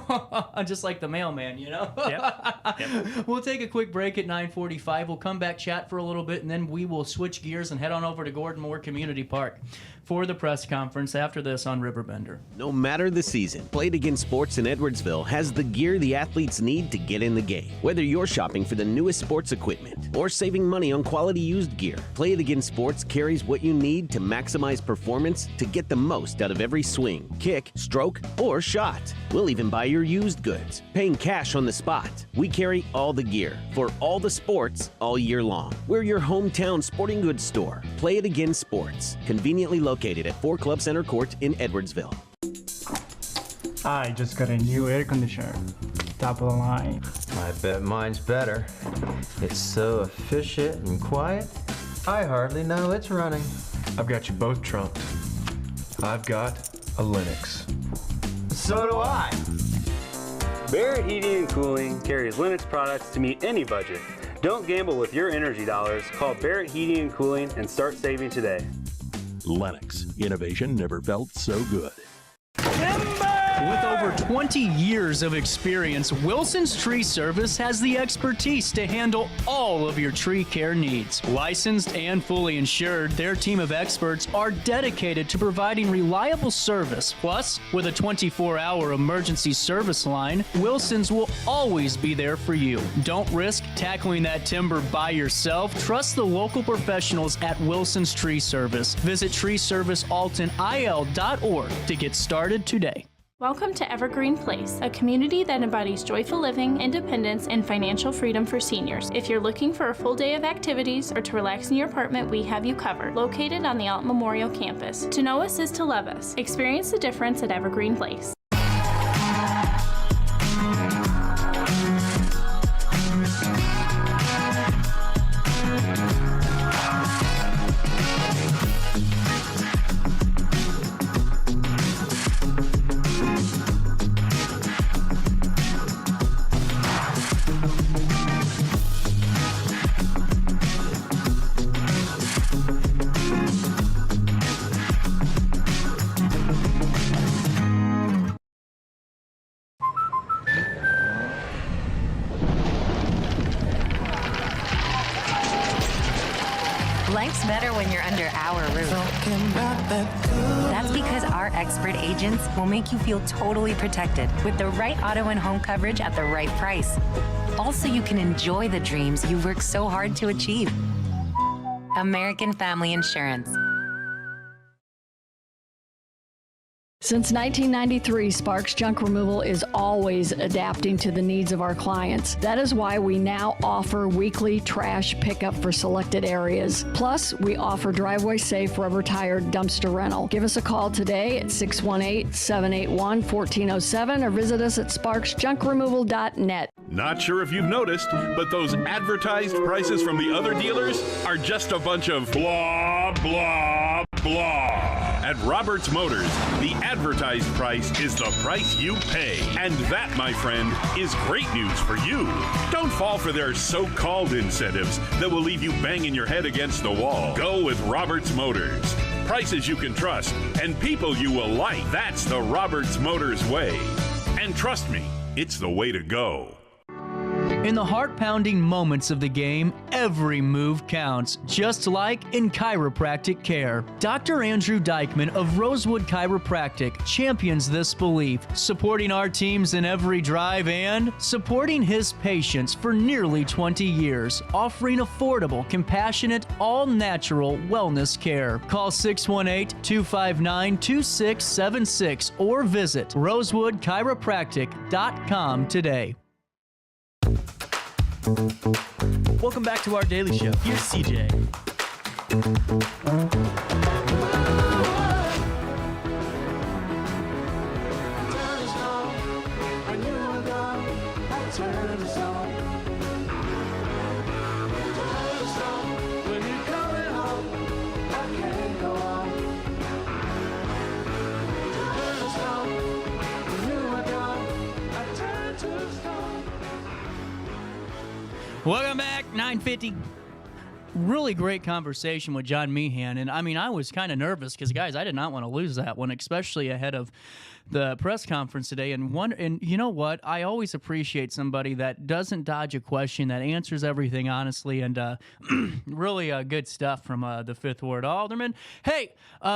Just like the mailman, you know? Yep. We'll take a quick break at 9:45. We'll come back, chat for a little bit, and then we will switch gears and head on over to Gordon Moore Community Park for the press conference after this on RiverBender. No matter the season, Play It Again Sports in Edwardsville has the gear the athletes need to get in the game. Whether you're shopping for the newest sports equipment or saving money on quality used gear, Play It Again Sports carries what you need to maximize performance to get the most out of every swing, kick, stroke, or shot. We'll even buy your used goods, paying cash on the spot. We carry all the gear for all the sports all year long. We're your hometown sporting goods store. Play It Again Sports, conveniently located at 4 Club Center Court in Edwardsville. I just got a new air conditioner. Top of the line. I bet mine's better. It's so efficient and quiet, I hardly know it's running. I've got you both trumped. I've got a Linux. So do I. Barrett Heating and Cooling carries Linux products to meet any budget. Don't gamble with your energy dollars. Call Barrett Heating and Cooling and start saving today. Lennox. Innovation never felt so good. With over 20 years of experience, Wilson's Tree Service has the expertise to handle all of your tree care needs. Licensed and fully insured, their team of experts are dedicated to providing reliable service. Plus, with a 24-hour emergency service line, Wilson's will always be there for you. Don't risk tackling that timber by yourself. Trust the local professionals at Wilson's Tree Service. Visit treeservicealtonil.org to get started today. Welcome to Evergreen Place, a community that embodies joyful living, independence, and financial freedom for seniors. If you're looking for a full day of activities or to relax in your apartment, we have you covered. Located on the Alton Memorial Campus. To know us is to love us. Experience the difference at Evergreen Place. Life's better when you're under our roof. That's because our expert agents will make you feel totally protected with the right auto and home coverage at the right price. Also, you can enjoy the dreams you worked so hard to achieve. American Family Insurance. Since 1993, Sparks Junk Removal is always adapting to the needs of our clients. That is why we now offer weekly trash pickup for selected areas. Plus, we offer driveway-safe rubber-tired dumpster rental. Give us a call today at 618-781-1407 or visit us at sparksjunkremoval.net. Not sure if you've noticed, but those advertised prices from the other dealers are just a bunch of blah, blah, blah. At Roberts Motors, the advertised price is the price you pay. And that, my friend, is great news for you. Don't fall for their so-called incentives that will leave you banging your head against the wall. Go with Roberts Motors. prices you can trust, and people you will like. That's the Roberts Motors way. And trust me, it's the way to go. In the heart-pounding moments of the game, every move counts, just like in chiropractic care. Dr. Andrew Dykman of Rosewood Chiropractic champions this belief, supporting our teams in every drive and supporting his patients for nearly 20 years, offering affordable, compassionate, all-natural wellness care. Call 618-259-2676 or visit rosewoodchiropractic.com today. Welcome back to our daily show. Here's CJ. Welcome back, 950. Really great conversation with John Meehan. And I mean, I was kind of nervous because, guys, I did not want to lose that one, especially ahead of the press conference today. And you know what? I always appreciate somebody that doesn't dodge a question, that answers everything honestly, and really good stuff from the 5th Ward Alderman. Hey,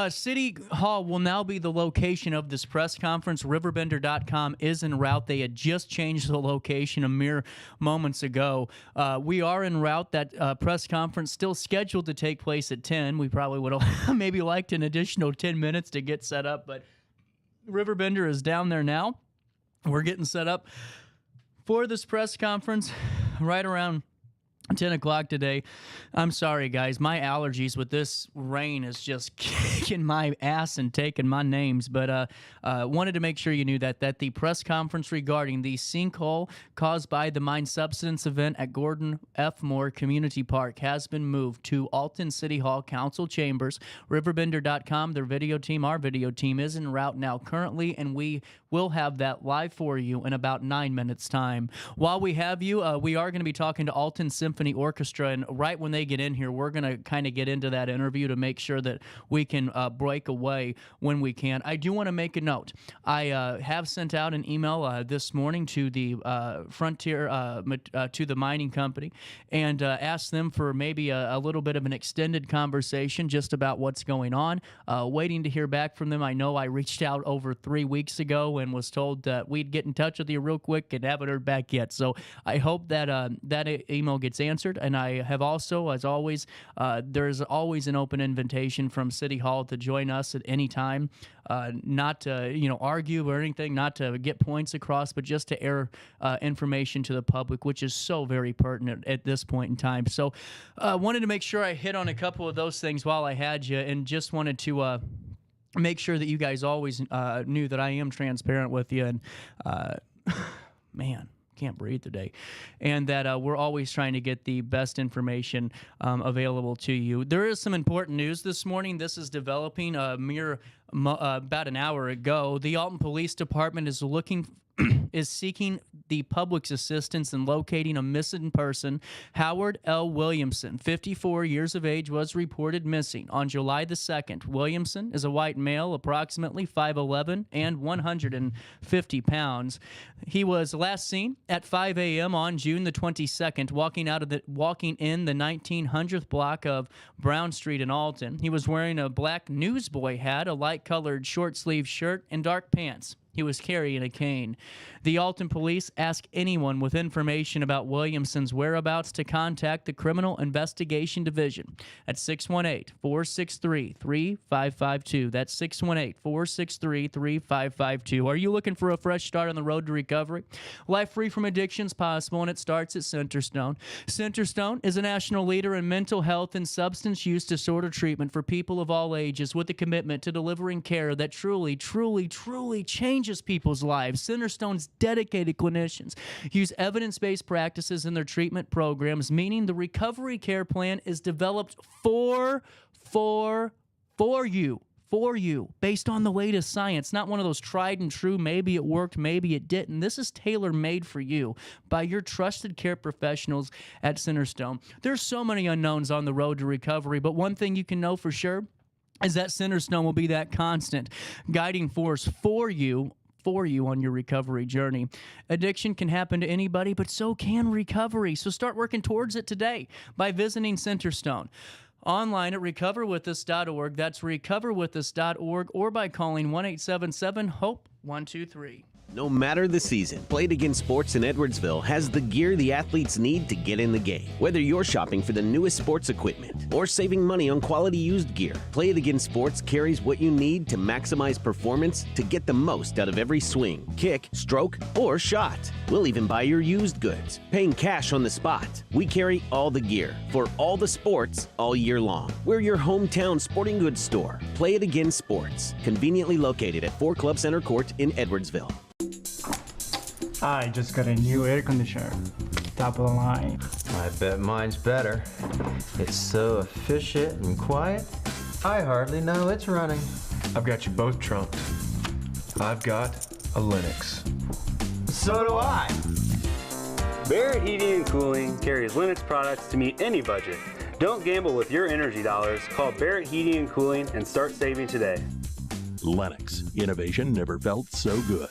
City Hall will now be the location of this press conference. RiverBender.com is en route. They had just changed the location a mere moments ago. We are en route. That press conference still scheduled to take place at 10. We probably would have maybe liked an additional 10 minutes to get set up, but Riverbender is down there now. We're getting set up for this press conference right around 10 o'clock today. I'm sorry, guys. My allergies with this rain is just kicking my ass and taking my names. But wanted to make sure you knew that the press conference regarding the sinkhole caused by the mine subsidence event at Gordon F. Moore Community Park has been moved to Alton City Hall Council Chambers. RiverBender.com, their video team, our video team, is en route now currently, and we will have that live for you in about 9 minutes' time. While we have you, we are going to be talking to Alton Symphony Orchestra, and right when they get in here, we're going to kind of get into that interview to make sure that we can break away when we can. I do want to make a note. I have sent out an email this morning to the Frontier, to the mining company, and asked them for maybe a little bit of an extended conversation just about what's going on. Waiting to hear back from them. I know I reached out over 3 weeks ago and was told that we'd get in touch with you real quick and haven't heard back yet. So I hope that that email gets answered. And I have also, as always, there's always an open invitation from City Hall to join us at any time. Not to argue or anything, not to get points across, but just to air information to the public, which is so very pertinent at this point in time. So wanted to make sure I hit on a couple of those things while I had you, and just wanted to make sure that you guys always knew that I am transparent with you. And man, can't breathe today, and that we're always trying to get the best information available to you. There is some important news this morning. This is developing about an hour ago. The Alton Police Department is seeking the public's assistance in locating a missing person. Howard L. Williamson, 54 years of age, was reported missing on July the 2nd. Williamson is a white male, approximately 5'11" and 150 pounds. He was last seen at 5 a.m. on June the 22nd, walking in the 1900th block of Brown Street in Alton. He was wearing a black newsboy hat, a light-colored short-sleeved shirt, and dark pants. He was carrying a cane. The Alton police ask anyone with information about Williamson's whereabouts to contact the Criminal Investigation Division at 618-463-3552. That's 618-463-3552. Are you looking for a fresh start on the road to recovery? Life free from addiction is possible, and it starts at Centerstone. Centerstone is a national leader in mental health and substance use disorder treatment for people of all ages, with a commitment to delivering care that truly, truly, truly changes people's lives. Centerstone's dedicated clinicians use evidence-based practices in their treatment programs, meaning the recovery care plan is developed for you, based on the latest science, not one of those tried and true, maybe it worked, maybe it didn't. This is tailor-made for you by your trusted care professionals at Centerstone. There's so many unknowns on the road to recovery, but one thing you can know for sure, as that Centerstone will be that constant guiding force for you on your recovery journey. Addiction can happen to anybody, but so can recovery. So start working towards it today by visiting Centerstone. Online at recoverwithus.org. That's recoverwithus.org, or by calling 1-877-HOPE-123. No matter the season, Play It Again Sports in Edwardsville has the gear the athletes need to get in the game. Whether you're shopping for the newest sports equipment or saving money on quality used gear, Play It Again Sports carries what you need to maximize performance to get the most out of every swing, kick, stroke, or shot. We'll even buy your used goods, paying cash on the spot. We carry all the gear for all the sports all year long. We're your hometown sporting goods store. Play It Again Sports, conveniently located at 4 Club Center Court in Edwardsville. I just got a new air conditioner. Top of the line. I bet mine's better. It's so efficient and quiet, I hardly know it's running. I've got you both trumped. I've got a Linux. So do I. Barrett Heating and Cooling carries Linux products to meet any budget. Don't gamble with your energy dollars. Call Barrett Heating and Cooling and start saving today. Lennox. Innovation never felt so good.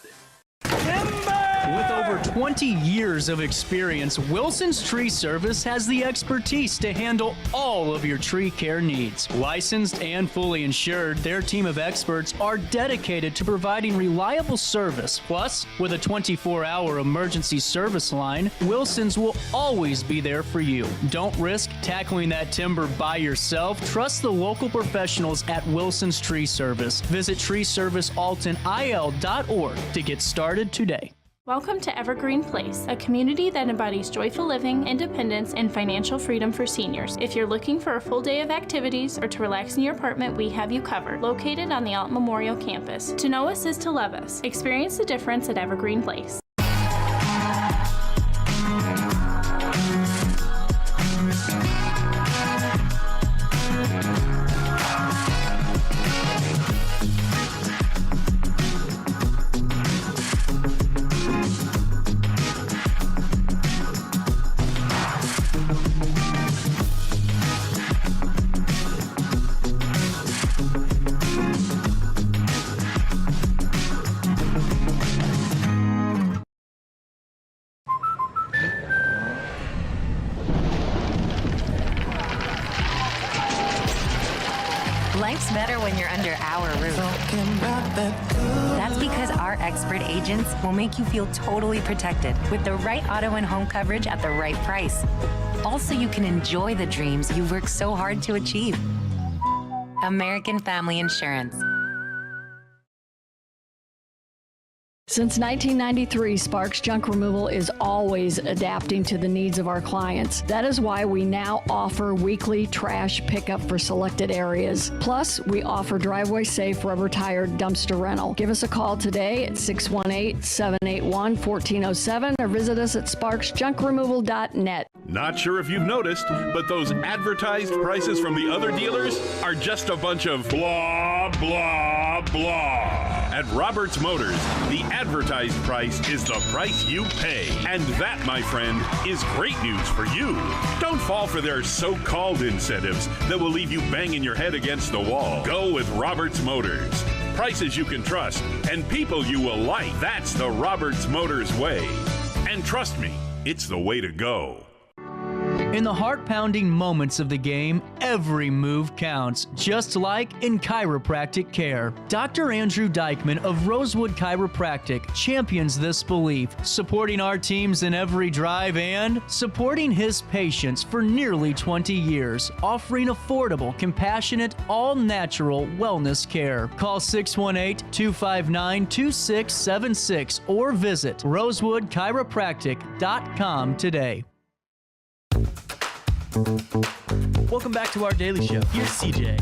With over 20 years of experience, Wilson's Tree Service has the expertise to handle all of your tree care needs. Licensed and fully insured, their team of experts are dedicated to providing reliable service. Plus, with a 24-hour emergency service line, Wilson's will always be there for you. Don't risk tackling that timber by yourself. Trust the local professionals at Wilson's Tree Service. Visit treeservicealtonil.org to get started today. Welcome to Evergreen Place, a community that embodies joyful living, independence, and financial freedom for seniors. If you're looking for a full day of activities or to relax in your apartment, we have you covered. Located on the Alton Memorial Campus. To know us is to love us. Experience the difference at Evergreen Place. Life's better when you're under our roof. That's because our expert agents will make you feel totally protected with the right auto and home coverage at the right price. Also, you can enjoy the dreams you've worked so hard to achieve. American Family Insurance. Since 1993, Sparks Junk Removal is always adapting to the needs of our clients. That is why we now offer weekly trash pickup for selected areas. Plus, we offer driveway-safe rubber-tired dumpster rental. Give us a call today at 618-781-1407 or visit us at sparksjunkremoval.net. Not sure if you've noticed, but those advertised prices from the other dealers are just a bunch of blah, blah, blah. At Roberts Motors, the advertised price is the price you pay. And that, my friend, is great news for you. Don't fall for their so-called incentives that will leave you banging your head against the wall. Go with Roberts Motors. Prices you can trust and people you will like. That's the Roberts Motors way. And trust me, it's the way to go. In the heart-pounding moments of the game, every move counts, just like in chiropractic care. Dr. Andrew Dykman of Rosewood Chiropractic champions this belief, supporting our teams in every drive and supporting his patients for nearly 20 years, offering affordable, compassionate, all-natural wellness care. Call 618-259-2676 or visit rosewoodchiropractic.com today. Welcome back to our daily show. Here's CJ.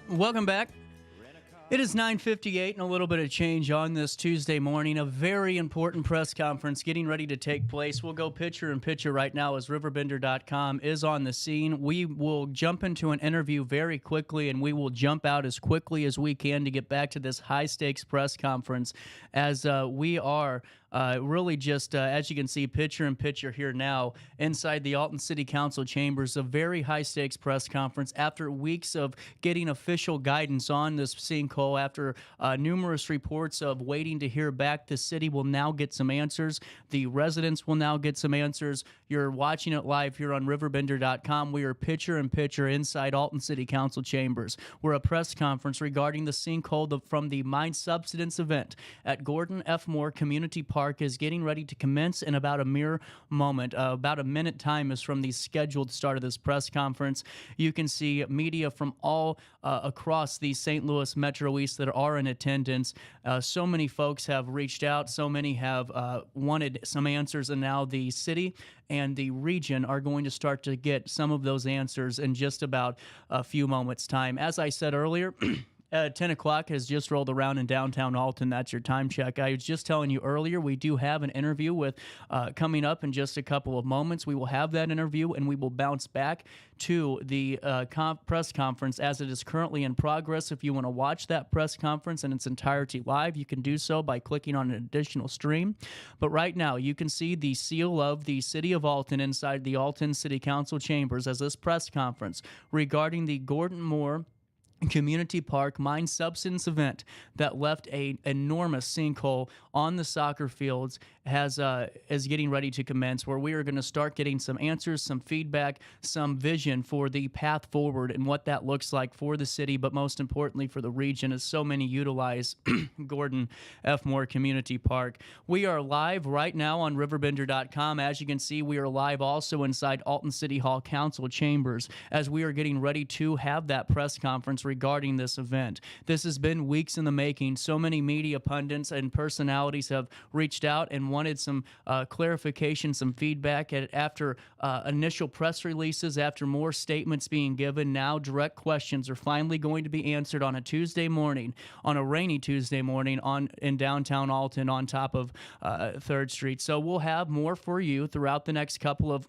Welcome back. It is 9:58 and a little bit of change on this Tuesday morning. A very important press conference getting ready to take place. We'll go picture in picture right now as RiverBender.com is on the scene. We will jump into an interview very quickly, and we will jump out as quickly as we can to get back to this high-stakes press conference as we are really just, as you can see, picture in picture here now inside the Alton City Council chambers. A very high-stakes press conference after weeks of getting official guidance on this sinkhole, after numerous reports of waiting to hear back. The city will now get some answers. The residents will now get some answers. You're watching it live here on RiverBender.com. We are picture in picture inside Alton City Council chambers. We're a press conference regarding the sinkhole from the mine subsidence event at Gordon F. Moore Community Park is getting ready to commence in about a mere moment. About a minute time is from the scheduled start of this press conference. You can see media from all across the St. Louis Metro East that are in attendance. So many folks have reached out. So many have wanted some answers, and now the city and the region are going to start to get some of those answers in just about a few moments' time. As I said earlier, 10 o'clock has just rolled around in downtown Alton. That's your time check. I was just telling you earlier, we do have an interview with coming up in just a couple of moments. We will have that interview, and we will bounce back to the press conference as it is currently in progress. If you want to watch that press conference in its entirety live, you can do so by clicking on an additional stream. But right now, you can see the seal of the City of Alton inside the Alton City Council chambers as this press conference regarding the Gordon Moore Community Park mine subsidence event that left an enormous sinkhole on the soccer fields is getting ready to commence, where we are going to start getting some answers, some feedback, some vision for the path forward and what that looks like for the city, but most importantly for the region, as so many utilize Gordon F. Moore Community Park. We are live right now on RiverBender.com. As you can see, we are live also inside Alton City Hall Council chambers as we are getting ready to have that press conference regarding this event. This has been weeks in the making. So many media pundits and personalities have reached out and wanted some clarification, some feedback after initial press releases, after more statements being given. Now direct questions are finally going to be answered on a Tuesday morning, on a rainy Tuesday morning in downtown Alton on top of 3rd Street. So we'll have more for you throughout the next couple of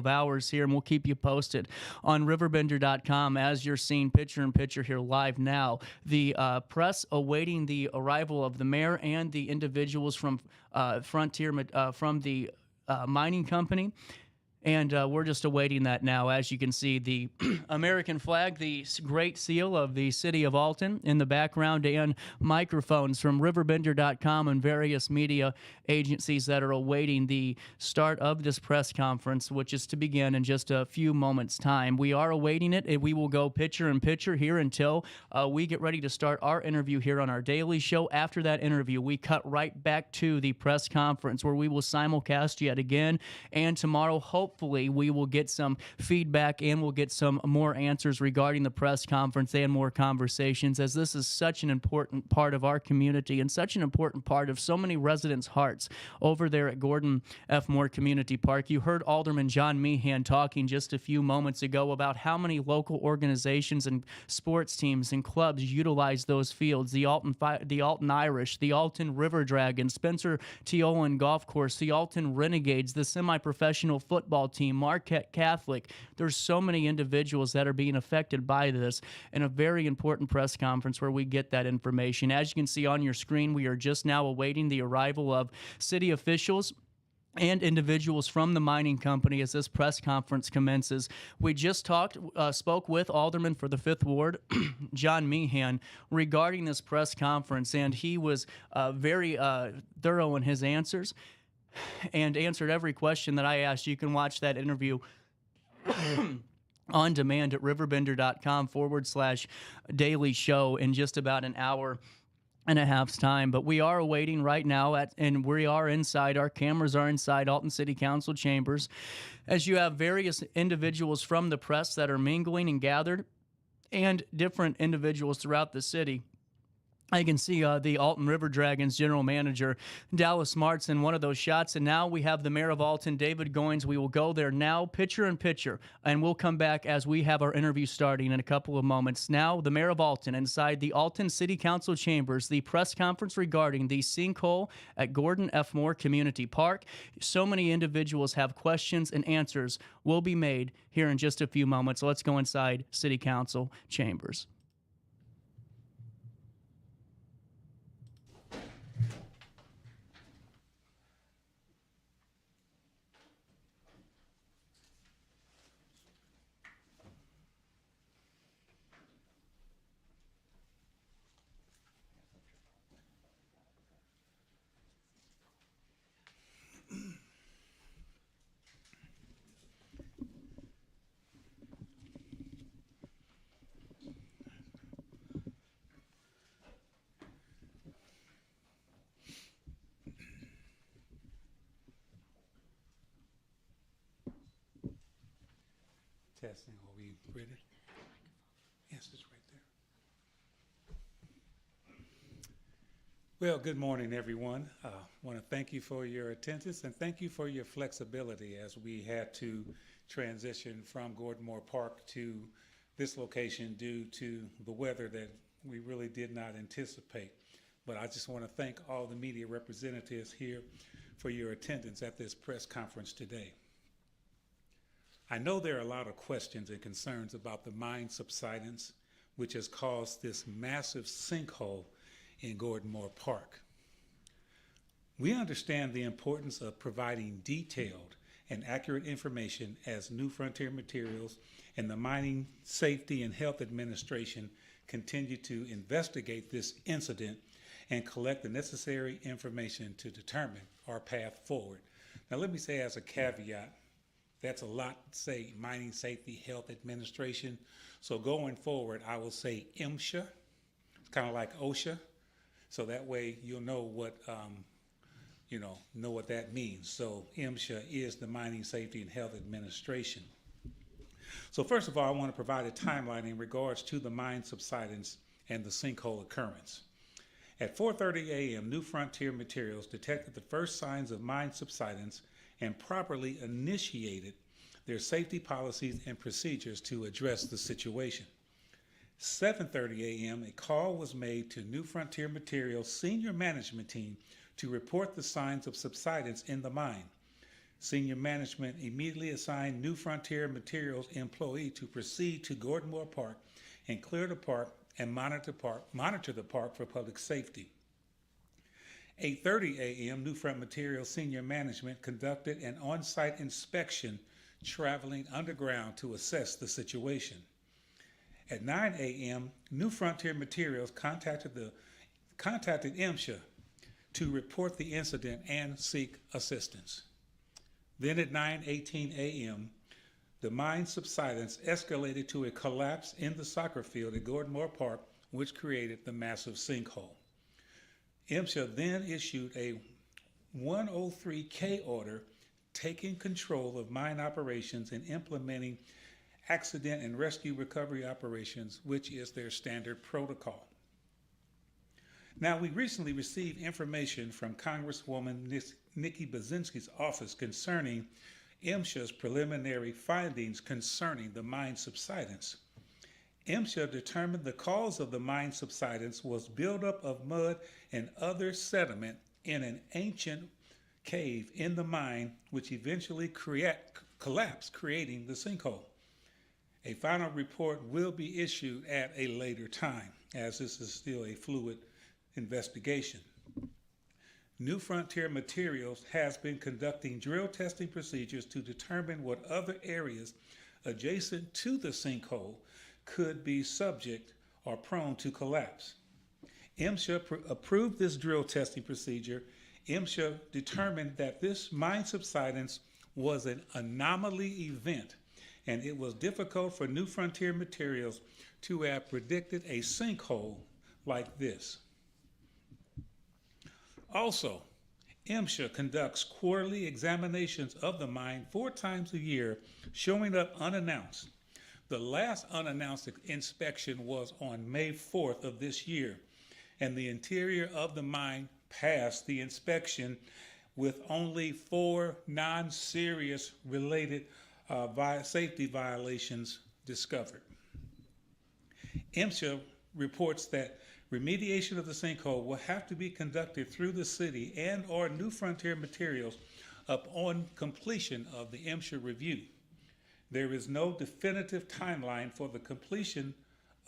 hours here, and we'll keep you posted on RiverBender.com as you're seeing picture in picture here live now. The press awaiting the arrival of the mayor and the individuals from from the mining company. And we're just awaiting that now. As you can see, the American flag, the great seal of the city of Alton in the background, and microphones from RiverBender.com and various media agencies that are awaiting the start of this press conference, which is to begin in just a few moments' time. We are awaiting it, and we will go picture in picture here until we get ready to start our interview here on our daily show. After that interview, we cut right back to the press conference where we will simulcast yet again, and tomorrow, hopefully we will get some feedback and we'll get some more answers regarding the press conference and more conversations, as this is such an important part of our community and such an important part of so many residents' hearts over there at Gordon F. Moore Community Park. You heard Alderman John Meehan talking just a few moments ago about how many local organizations and sports teams and clubs utilize those fields: the Alton Irish, the Alton River Dragons, Spencer Teolin Golf Course, the Alton Renegades, the semi-professional football team, Marquette Catholic. There's so many individuals that are being affected by this, and a very important press conference where we get that information. As you can see on your screen, we are just now awaiting the arrival of city officials and individuals from the mining company as this press conference commences. We just spoke with Alderman for the 5th Ward, John Meehan, regarding this press conference, and he was very thorough in his answers and answered every question that I asked. You can watch that interview on demand at riverbender.com/daily show in just about an hour and a half's time. But we are awaiting right now, and we are inside, our cameras are inside Alton City Council chambers, as you have various individuals from the press that are mingling and gathered, and different individuals throughout the city I can see the Alton River Dragons general manager, Dallas Martz, in one of those shots. And now we have the mayor of Alton, David Goins. We will go there now, picture in picture. And we'll come back as we have our interview starting in a couple of moments. Now, the mayor of Alton inside the Alton City Council chambers, the press conference regarding the sinkhole at Gordon F. Moore Community Park. So many individuals have questions, and answers will be made here in just a few moments. Let's go inside City Council chambers. Testing, are we ready? Yes, it's right there. Well, good morning, everyone. I want to thank you for your attendance and thank you for your flexibility as we had to transition from Gordon Moore Park to this location due to the weather that we really did not anticipate. But I just want to thank all the media representatives here for your attendance at this press conference today. I know there are a lot of questions and concerns about the mine subsidence, which has caused this massive sinkhole in Gordon Moore Park. We understand the importance of providing detailed and accurate information as New Frontier Materials and the Mining Safety and Health Administration continue to investigate this incident and collect the necessary information to determine our path forward. Now, let me say as a caveat, that's a lot to say, Mining Safety Health Administration. So going forward, I will say MSHA. It's kind of like OSHA. So that way you'll know what, know what that means. So MSHA is the Mining Safety and Health Administration. So first of all, I want to provide a timeline in regards to the mine subsidence and the sinkhole occurrence. At 4:30 a.m., New Frontier Materials detected the first signs of mine subsidence and properly initiated their safety policies and procedures to address the situation. 7:30 a.m., a call was made to New Frontier Materials senior management team to report the signs of subsidence in the mine. Senior management immediately assigned New Frontier Materials employee to proceed to Gordon Moore Park and clear the park and monitor the park for public safety. 8:30 a.m., New Front Materials senior management conducted an on-site inspection traveling underground to assess the situation. At 9 a.m., New Frontier Materials contacted MSHA to report the incident and seek assistance. Then at 9:18 a.m., the mine subsidence escalated to a collapse in the soccer field at Gordon Moore Park, which created the massive sinkhole. MSHA then issued a 103K order taking control of mine operations and implementing accident and rescue recovery operations, which is their standard protocol. Now, we recently received information from Congresswoman Nikki Baczynski's office concerning MSHA's preliminary findings concerning the mine subsidence. MSHA determined the cause of the mine subsidence was buildup of mud and other sediment in an ancient cave in the mine, which eventually collapsed, creating the sinkhole. A final report will be issued at a later time, as this is still a fluid investigation. New Frontier Materials has been conducting drill testing procedures to determine what other areas adjacent to the sinkhole could be subject or prone to collapse. MSHA approved this drill testing procedure. MSHA determined that this mine subsidence was an anomaly event, and it was difficult for New Frontier Materials to have predicted a sinkhole like this. Also, MSHA conducts quarterly examinations of the mine 4 times a year, showing up unannounced. The last unannounced inspection was on May 4th of this year, and the interior of the mine passed the inspection with only 4 non-serious related safety violations discovered. MSHA reports that remediation of the sinkhole will have to be conducted through the city and or New Frontier Materials upon completion of the MSHA review. There is no definitive timeline for the completion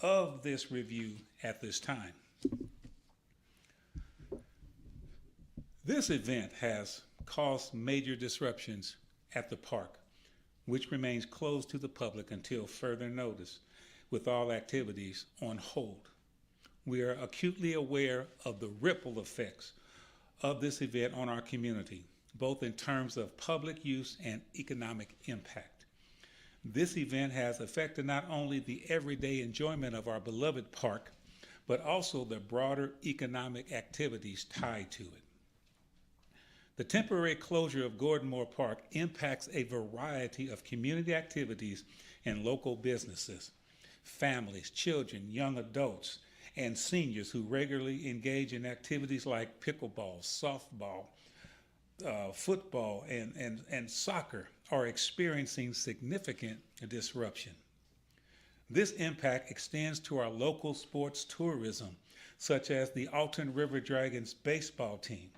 of this review at this time. This event has caused major disruptions at the park, which remains closed to the public until further notice, with all activities on hold. We are acutely aware of the ripple effects of this event on our community, both in terms of public use and economic impact. This event has affected not only the everyday enjoyment of our beloved park, but also the broader economic activities tied to it. The temporary closure of Gordon Moore Park impacts a variety of community activities and local businesses, families, children, young adults, and seniors who regularly engage in activities like pickleball, softball, football, and soccer are experiencing significant disruption. This impact extends to our local sports tourism, such as the Alton River Dragons baseball team,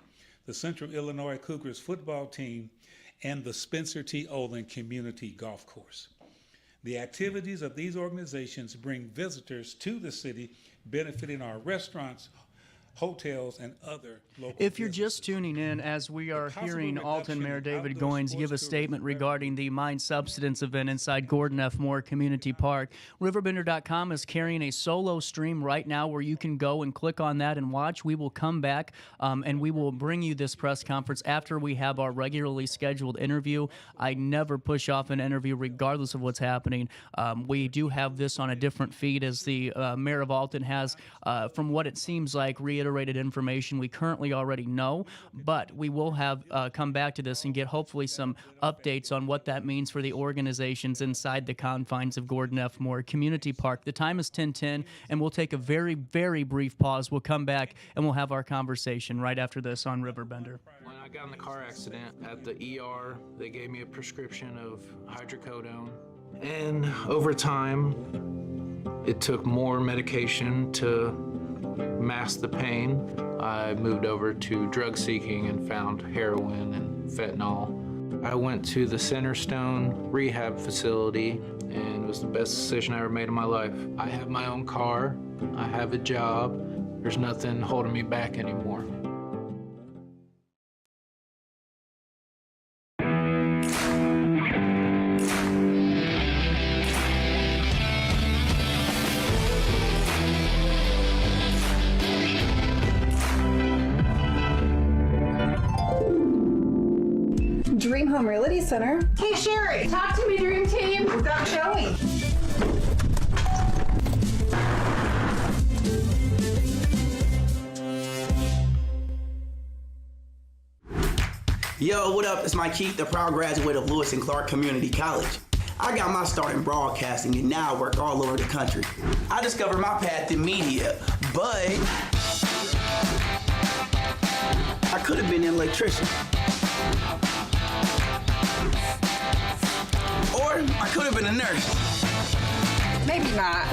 the Central Illinois Cougars football team, and the Spencer T. Olin Community Golf Course. The activities of these organizations bring visitors to the city, benefiting our restaurants, hotels, and other local If you're businesses. just tuning in, as we are possible hearing Alton reduction Mayor in David outdoor Goins give a sports statement regarding the mine subsidence event inside Gordon F. Moore Community Park, RiverBender.com is carrying a solo stream right now where you can go and click on that and watch. We will come back and we will bring you this press conference after we have our regularly scheduled interview. I never push off an interview regardless of what's happening. We do have this on a different feed, as the Mayor of Alton has, from what it seems like, reiterated information we currently already know, but we will have come back to this and get hopefully some updates on what that means for the organizations inside the confines of Gordon F. Moore Community Park. The time is 10:10, and we'll take a very, very brief pause. We'll come back and we'll have our conversation right after this on Riverbender. When I got in the car accident at the ER, they gave me a prescription of hydrocodone, and over time, it took more medication to mask the pain. I moved over to drug seeking and found heroin and fentanyl. I went to the Centerstone rehab facility, and it was the best decision I ever made in my life. I have my own car, I have a job, there's nothing holding me back anymore. Dream Home Realty Center. Hey Sherry, talk to me, Dream Team. We've got showing. Yo, what up? It's Mike Keith, the proud graduate of Lewis and Clark Community College. I got my start in broadcasting and now I work all over the country. I discovered my path in media, but I could have been an electrician. Or I could have been a nurse. Maybe not.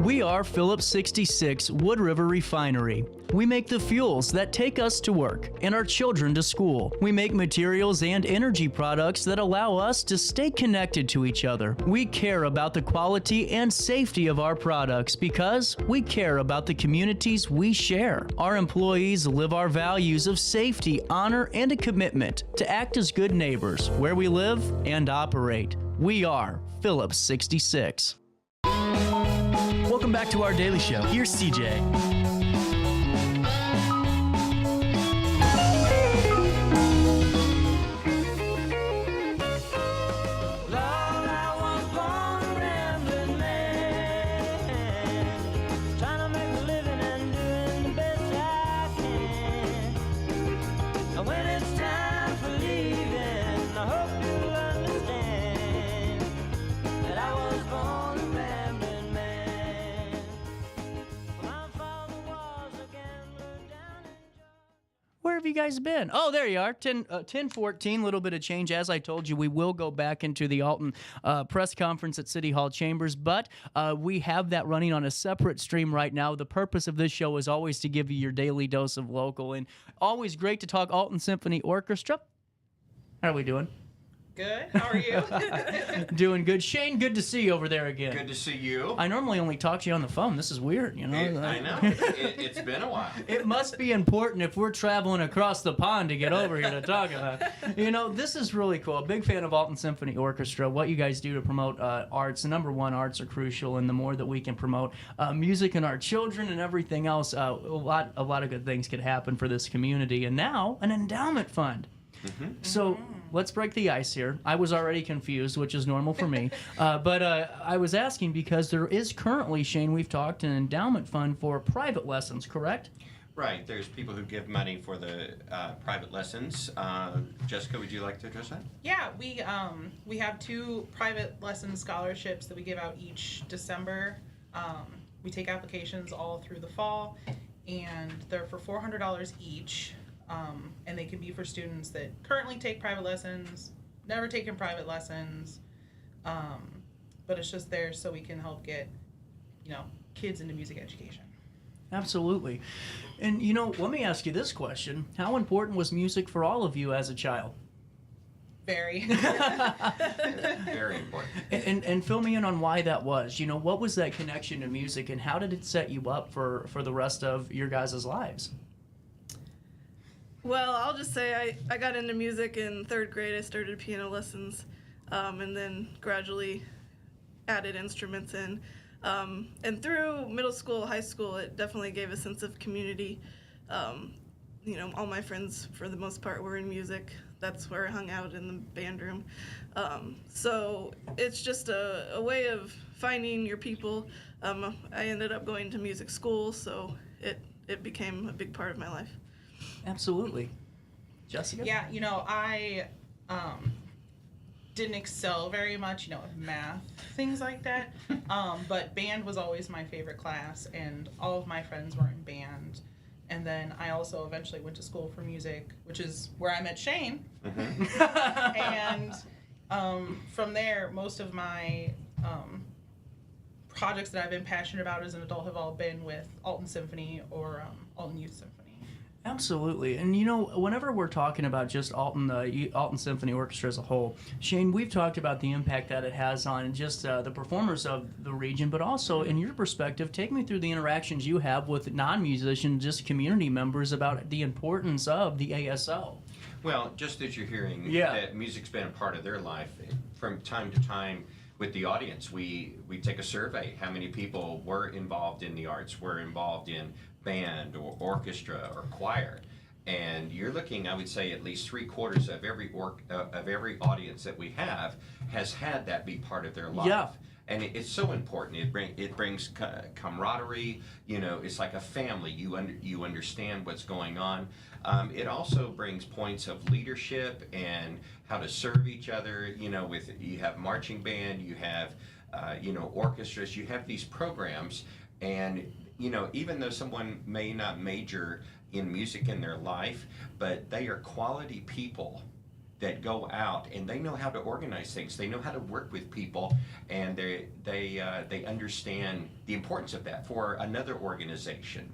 We are Phillips 66 Wood River Refinery. We make the fuels that take us to work and our children to school. We make materials and energy products that allow us to stay connected to each other. We care about the quality and safety of our products because we care about the communities we share. Our employees live our values of safety, honor, and a commitment to act as good neighbors where we live and operate. We are Phillips 66. Welcome back to our daily show. Here's CJ. have you guys been? Oh, there you are. 10:14, little bit of change. As I told you, we will go back into the Alton Press Conference at City Hall Chambers, but we have that running on a separate stream right now. The purpose of this show is always to give you your daily dose of local, and always great to talk Alton Symphony Orchestra. How are we doing? Good. How are you? Doing good. Shane, good to see you over there again. Good to see you. I normally only talk to you on the phone. This is weird, you know? I know. It's been a while. It must be important if we're traveling across the pond to get over here to talk about it. You know, this is really cool. A big fan of Alton Symphony Orchestra, what you guys do to promote arts. Number one, arts are crucial, and the more that we can promote music and our children and everything else, a lot of good things could happen for this community. And now, an endowment fund. Mm-hmm. So let's break the ice here. I was already confused, which is normal for me. But I was asking because there is currently, Shane, we've talked, an endowment fund for private lessons, correct? Right. There's people who give money for the private lessons. Jessica, would you like to address that? Yeah, we have 2 private lesson scholarships that we give out each December. We take applications all through the fall, and they're for $400 each. And they can be for students that currently take private lessons, never taken private lessons, but it's just there so we can help get, kids into music education. Absolutely. And, let me ask you this question. How important was music for all of you as a child? Very. Very important. And fill me in on why that was. What was that connection to music, and how did it set you up for the rest of your guys' lives? Well, I'll just say I got into music in 3rd grade. I started piano lessons, and then gradually added instruments in. And through middle school, high school, it definitely gave a sense of community. All my friends, for the most part, were in music. That's where I hung out, in the band room. So it's just a way of finding your people. I ended up going to music school, so it became a big part of my life. Absolutely. Jessica? Yeah, I didn't excel very much, math, things like that. But band was always my favorite class, and all of my friends were in band. And then I also eventually went to school for music, which is where I met Shane. Mm-hmm. And from there, most of my projects that I've been passionate about as an adult have all been with Alton Symphony or Alton Youth Symphony. Absolutely. And whenever we're talking about just Alton Symphony Orchestra as a whole, Shane, we've talked about the impact that it has on just the performers of the region, but also, in your perspective, take me through the interactions you have with non-musicians, just community members, about the importance of the ASO. Well, just as you're hearing, that music's been a part of their life. From time to time, with the audience, we take a survey. How many people were involved in the arts, were involved in band or orchestra or choir? And you're looking, I would say, at least 3/4 of every audience that we have has had that be part of their life. Yeah. And it's so important. It brings camaraderie. It's like a family. You understand what's going on. It also brings points of leadership and how to serve each other. You have marching band, you have orchestras, you have these programs, and even though someone may not major in music in their life, but they are quality people that go out and they know how to organize things. They know how to work with people, and they understand the importance of that for another organization,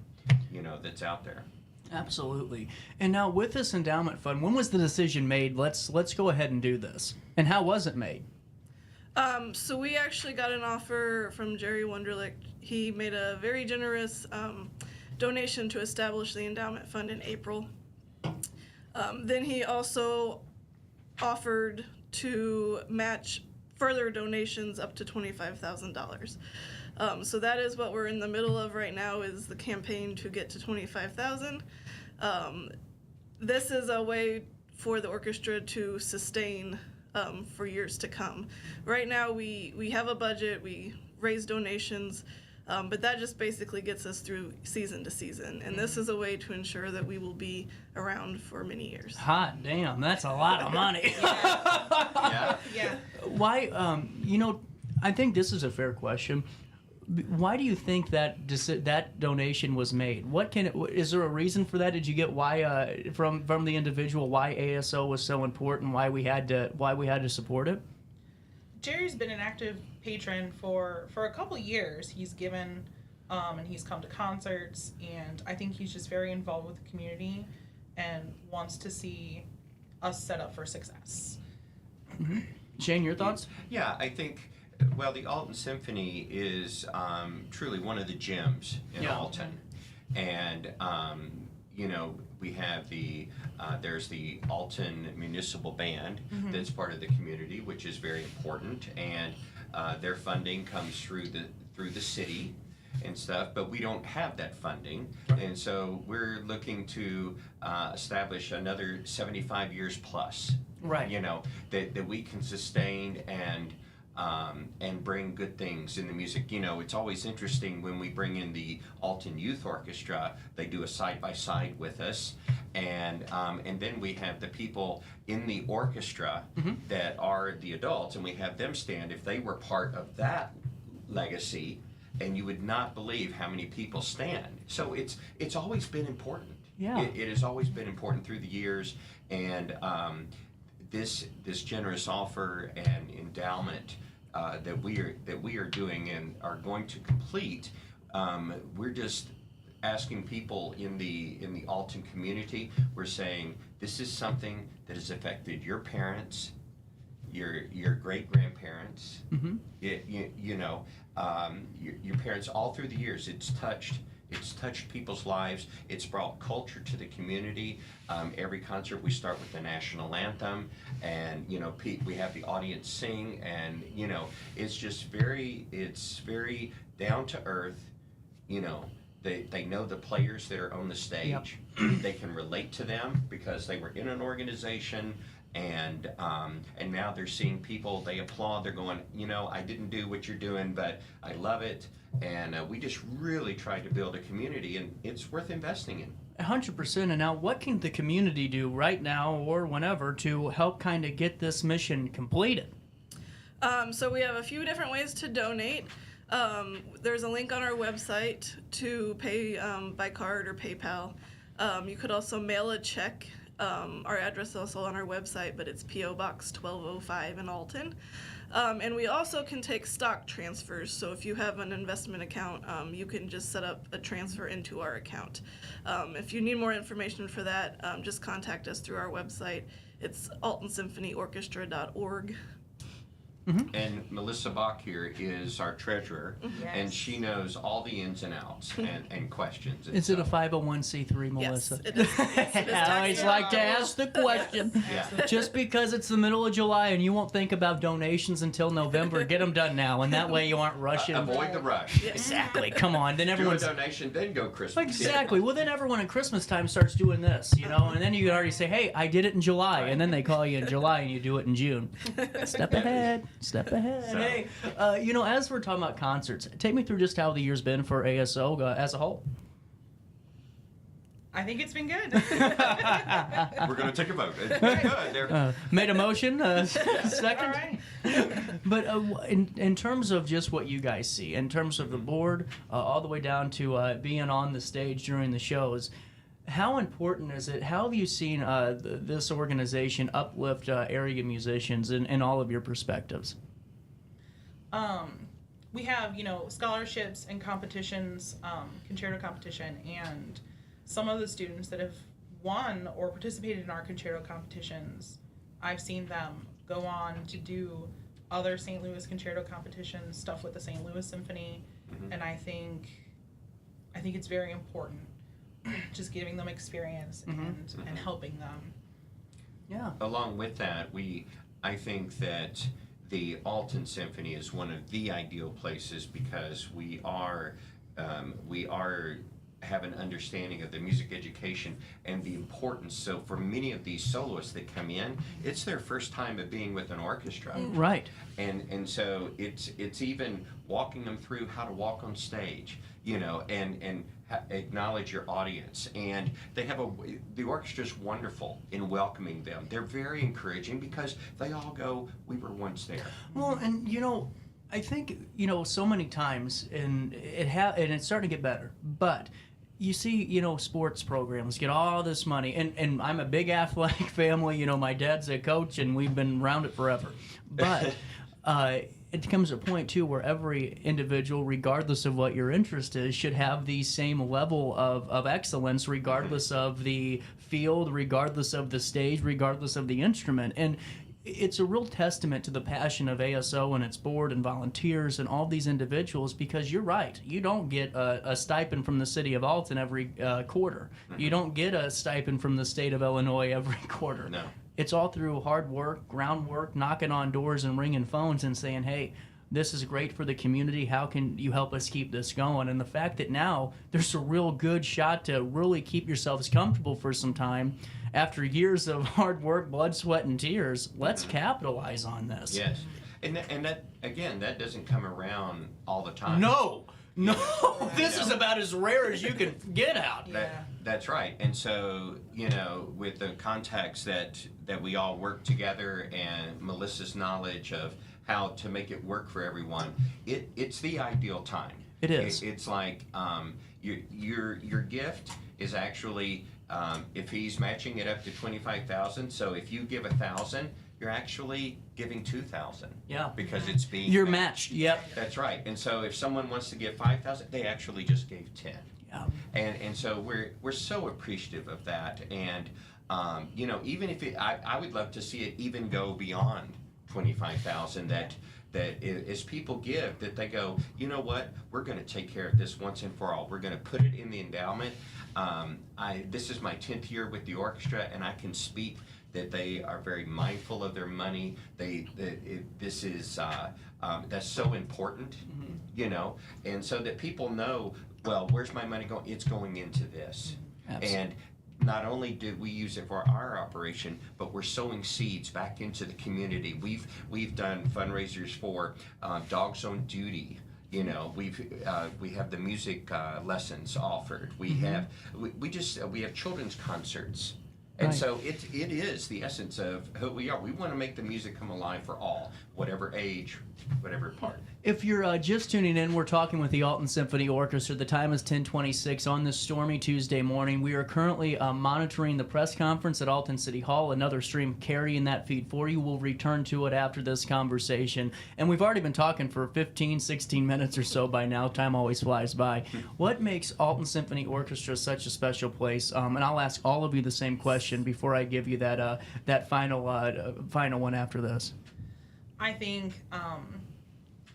that's out there. Absolutely. And now with this endowment fund, when was the decision made? Let's go ahead and do this. And how was it made? So we actually got an offer from Jerry Wunderlich. He made a very generous donation to establish the endowment fund in April. Then he also offered to match further donations up to $25,000. So that is what we're in the middle of right now, is the campaign to get to $25,000. This is a way for the orchestra to sustain for years to come. Right now we have a budget, we raise donations, but that just basically gets us through season to season. And this is a way to ensure that we will be around for many years. Hot damn, that's a lot of money. Yeah. Yeah. Why, I think this is a fair question. Why do you think that that donation was made? Is there a reason for that? Did you get why from the individual why ASO was so important? Why we had to support it? Jerry's been an active patron for a couple years. He's given and he's come to concerts, and I think he's just very involved with the community and wants to see us set up for success. Mm-hmm. Shane, your thoughts? Yeah, I think, well, the Alton Symphony is truly one of the gems in Alton. And, you know, we have there's the Alton Municipal Band that's part of the community, which is very important. And their funding comes through the city and stuff, but we don't have that funding. And so we're looking to establish another 75 years plus. Right. You know, that we can sustain and bring good things in the music. You know, it's always interesting when we bring in the Alton Youth Orchestra. They do a side-by-side with us, and then we have the people in the orchestra that are the adults, and we have them stand. If they were part of that legacy, and you would not believe how many people stand. So it's always been important. Yeah. It has always been important through the years, and this generous offer and endowment that we are doing and are going to complete, we're just asking people in the Alton community. We're saying this is something that has affected your parents, your great grandparents, you know, your parents all through the years. It's touched people's lives. It's brought culture to the community. Every concert we start with the national anthem, and you know, we have the audience sing, and you know, it's very down to earth. You know, they know the players that are on the stage. They can relate to them because they were in an organization. And now they're seeing people, they applaud, they're going, you know, I didn't do what you're doing, but I love it. And we just really tried to build a community, and it's worth investing in. 100%. And now what can the community do right now or whenever to help kind of get this mission completed? So we have a few different ways to donate. There's a link on our website to pay by card or PayPal. You could also mail a check. Our address is also on our website, but it's P.O. Box 1205 in Alton. And we also can take stock transfers. So if you have an investment account, you can just set up a transfer into our account. If you need more information for that, just contact us through our website. It's altonsymphonyorchestra.org. And Melissa Bach here is our treasurer, and she knows all the ins and outs and questions. And is it a 501c3, Melissa? Yes, it is. I always like to ask the question. Just because it's the middle of July and you won't think about donations until November, get them done now, and that way you aren't rushing. Avoid the rush. Exactly. Come on. Then everyone's... Do a donation, then go Christmas. Exactly. Well, then everyone at Christmas time starts doing this, you know, and then you can already say, hey, I did it in July, and then they call you in July and you do it in June. Step ahead. Step ahead. So. Hey, you know, as we're talking about concerts, take me through just how the year's been for ASO as a whole. I think it's been good. We're going to take a vote. It's been good. Made a motion. Second. All right. But in terms of just what you guys see, in terms of the board, all the way down to being on the stage during the shows, how important is it? How have you seen this organization uplift area musicians in all of your perspectives? We have, you know, scholarships and competitions, concerto competition, and some of the students that have won or participated in our concerto competitions, I've seen them go on to do other St. Louis concerto competitions, stuff with the St. Louis Symphony, and I think it's very important, just giving them experience and helping them. Yeah. Along with that, I think that the Alton Symphony is one of the ideal places because we have an understanding of the music education and the importance. So for many of these soloists that come in, it's their first time of being with an orchestra. Right. And so it's even walking them through how to walk on stage, you know, and acknowledge your audience. And they have the orchestra's wonderful in welcoming them. They're very encouraging because they all go, we were once there. Well, and you know, I think, so many times, and it's starting to get better, but you see, sports programs get all this money, and I'm a big athletic family. My dad's a coach, and we've been around it forever. But it comes a point, too, where every individual, regardless of what your interest is, should have the same level of excellence, regardless of the field, regardless of the stage, regardless of the instrument. And it's a real testament to the passion of ASO and its board and volunteers and all these individuals, because you're right. You don't get a stipend from the city of Alton every quarter. You don't get a stipend from the state of Illinois every quarter. No. It's all through hard work, groundwork, knocking on doors and ringing phones and saying, hey, this is great for the community. How can you help us keep this going? And the fact that now there's a real good shot to really keep yourselves comfortable for some time after years of hard work, blood, sweat, and tears, let's capitalize on this. Yes. And that, again, that doesn't come around all the time. No. This is about as rare as you can get out. That's right. And so, with the context that we all work together and Melissa's knowledge of how to make it work for everyone, it's the ideal time. It is. It's like your gift is actually, if he's matching it up to $25,000, so if you give $1,000, you're actually giving $2,000. Yeah. Because it's being You're matched. Yep. That's right. And so if someone wants to give $5,000, they actually just gave $10,000. Yeah. And so we're so appreciative of that. And even if I would love to see it even go beyond $25,000. That as people give, that they go, you know what, we're going to take care of this once and for all. We're going to put it in the endowment. This is my 10th year with the orchestra, and I can speak that they are very mindful of their money. This is that's so important, and so that people know, well, where's my money going? It's going into this. Absolutely. And not only do we use it for our operation, but we're sowing seeds back into the community. We've done fundraisers for Dogs on Duty. We have the music lessons offered. We have children's concerts. And Right. so it is the essence of who we are. We want to make the music come alive for all, whatever age, whatever part. If you're just tuning in, we're talking with the Alton Symphony Orchestra. The time is 10:26 on this stormy Tuesday morning. We are currently monitoring the press conference at Alton City Hall. Another stream carrying that feed for you. We'll return to it after this conversation. And we've already been talking for 15, 16 minutes or so by now. Time always flies by. What makes Alton Symphony Orchestra such a special place? And I'll ask all of you the same question before I give you that final one after this. I think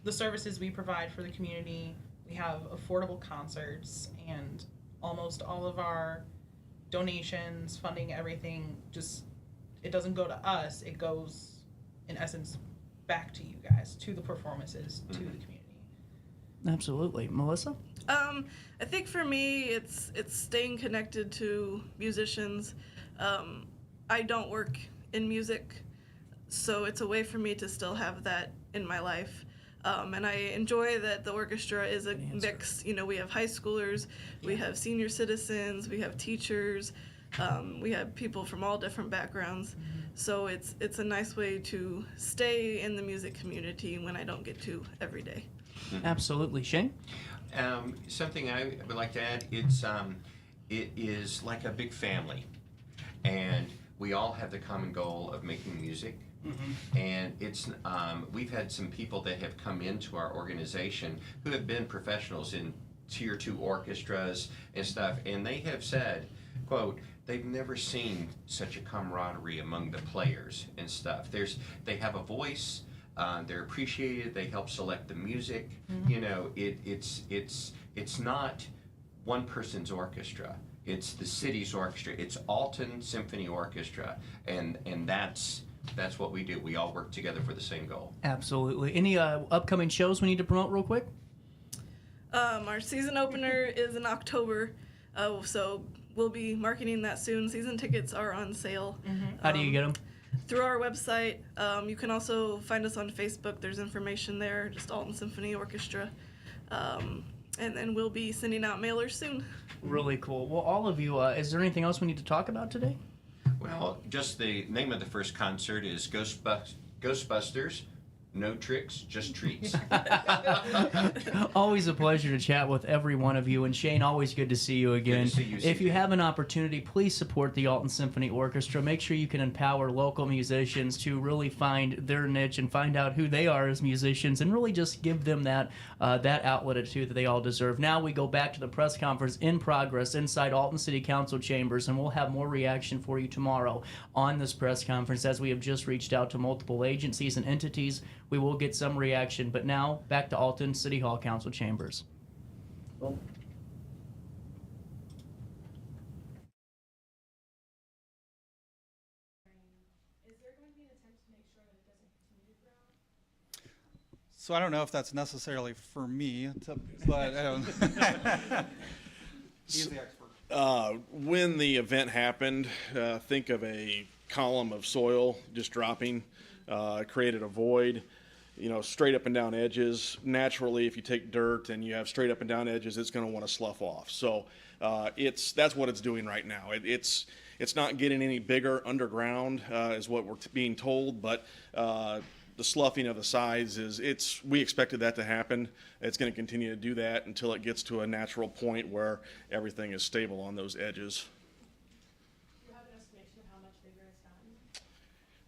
the services we provide for the community, we have affordable concerts, and almost all of our donations, funding, everything, it doesn't go to us, it goes, in essence, back to you guys, to the performances, to the community. Absolutely. Melissa? I think for me, it's staying connected to musicians. I don't work in music, so it's a way for me to still have that in my life. And I enjoy that the orchestra is a mix. We have high schoolers, we have senior citizens, we have teachers, we have people from all different backgrounds. So it's a nice way to stay in the music community when I don't get to every day. Absolutely. Shane? Something I would like to add, it is like a big family. And we all have the common goal of making music. And it's we've had some people that have come into our organization who have been professionals in Tier 2 orchestras and stuff, and they have said, quote, they've never seen such a camaraderie among the players and stuff. They have a voice, they're appreciated, they help select the music. It's not one person's orchestra. It's the city's orchestra. It's Alton Symphony Orchestra, and that's what we do. We all work together for the same goal. Absolutely. Any upcoming shows we need to promote real quick? Our season opener is in October, so we'll be marketing that soon. Season tickets are on sale. How do you get them? Through our website. You can also find us on Facebook. There's information there, just Alton Symphony Orchestra. And then we'll be sending out mailers soon. Really cool. Well, all of you, is there anything else we need to talk about today? Well, just the name of the first concert is Ghostbusters No tricks, just treats. Always a pleasure to chat with every one of you. And Shane, always good to see you again. Good to see you, If you CJ. have an opportunity, please support the Alton Symphony Orchestra. Make sure you can empower local musicians to really find their niche and find out who they are as musicians, and really just give them that that outlet too that they all deserve. Now we go back to the press conference in progress inside Alton City Council chambers, and we'll have more reaction for you tomorrow on this press conference, as we have just reached out to multiple agencies and entities. We will get some reaction, but now back to Alton City Hall Council chambers. So I don't know if that's necessarily for me, but he's the expert. When the event happened, think of a column of soil just dropping, created a void, straight up and down edges. Naturally, if you take dirt and you have straight up and down edges, it's going to want to slough off. So that's what it's doing right now. It's not getting any bigger underground, is what we're being told, but the sloughing of the sides we expected that to happen. It's going to continue to do that until it gets to a natural point where everything is stable on those edges. Do you have an estimation of how much bigger it's gotten?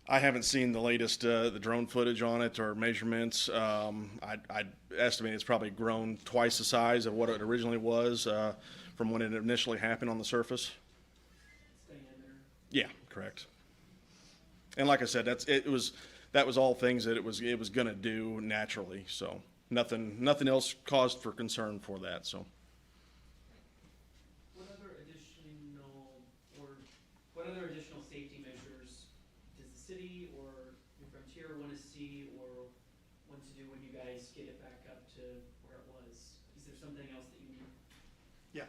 I haven't seen the latest the drone footage on it or measurements. I'd estimate it's probably grown twice the size of what it originally was from when it initially happened on the surface. Staying in there? Yeah, correct. And like I said, that was all things that it was going to do naturally. So nothing else caused for concern for that. So. What other additional safety measures does the city or New Frontier want to see or want to do when you guys get it back up to where it was? Is there something else that you need? Yeah.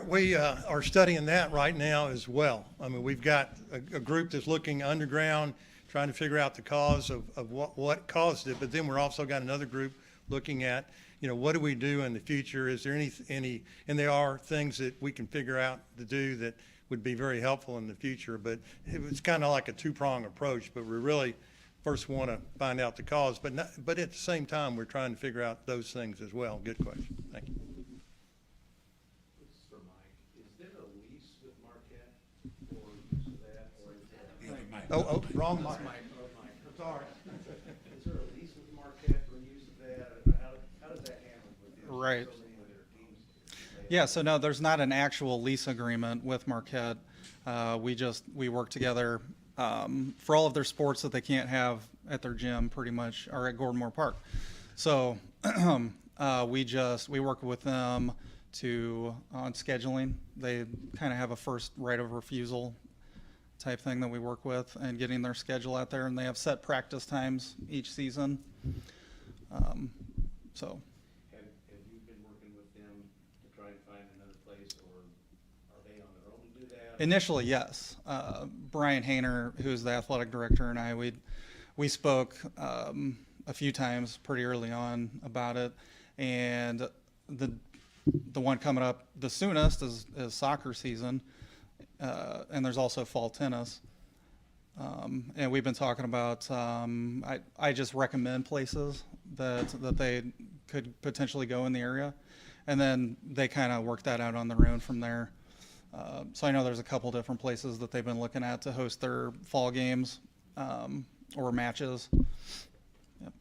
We are studying that right now as well. I mean, we've got a group that's looking underground, trying to figure out the cause of what caused it, but then we're also got another group looking at, what do we do in the future? Is there any, and there are things that we can figure out to do that would be very helpful in the future, but it's kind of like a two-prong approach, but we really first want to find out the cause, but at the same time, we're trying to figure out those things as well. Good question. Thank you. This is for Mike. Is there a lease with Marquette for use of that, or is that? Wrong mic. Sorry. Is there a lease with Marquette for use of that? How does that handle with you? Right. So many of their teams? Yeah, so no, there's not an actual lease agreement with Marquette. We work together for all of their sports that they can't have at their gym, pretty much, or at Gordon Moore Park. So we work with them on scheduling. They kind of have a first right of refusal type thing that we work with, and getting their schedule out there, and they have set practice times each season. So. Have you been working with them to try and find another place, or are they on their own to do that? Initially, yes. Brian Hayner, who's the athletic director, and I, we spoke a few times pretty early on about it, and the one coming up the soonest is soccer season, and there's also fall tennis. And we've been talking about, I just recommend places that they could potentially go in the area, and then they kind of work that out on their own from there. So I know there's a couple different places that they've been looking at to host their fall games or matches. Yep.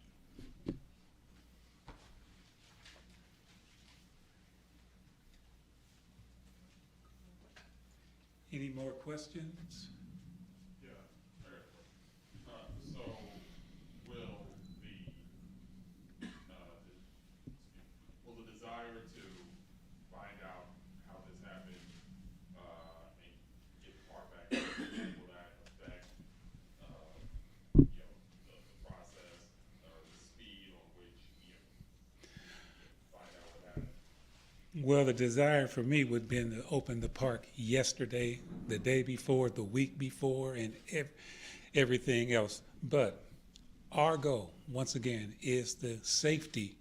Any more questions? Yeah. So will the desire to find out how this happened and get the park back, will that affect the process or the speed on which find out what happened? Well, the desire for me would have been to open the park yesterday, the day before, the week before, and everything else. But our goal, once again, is the safety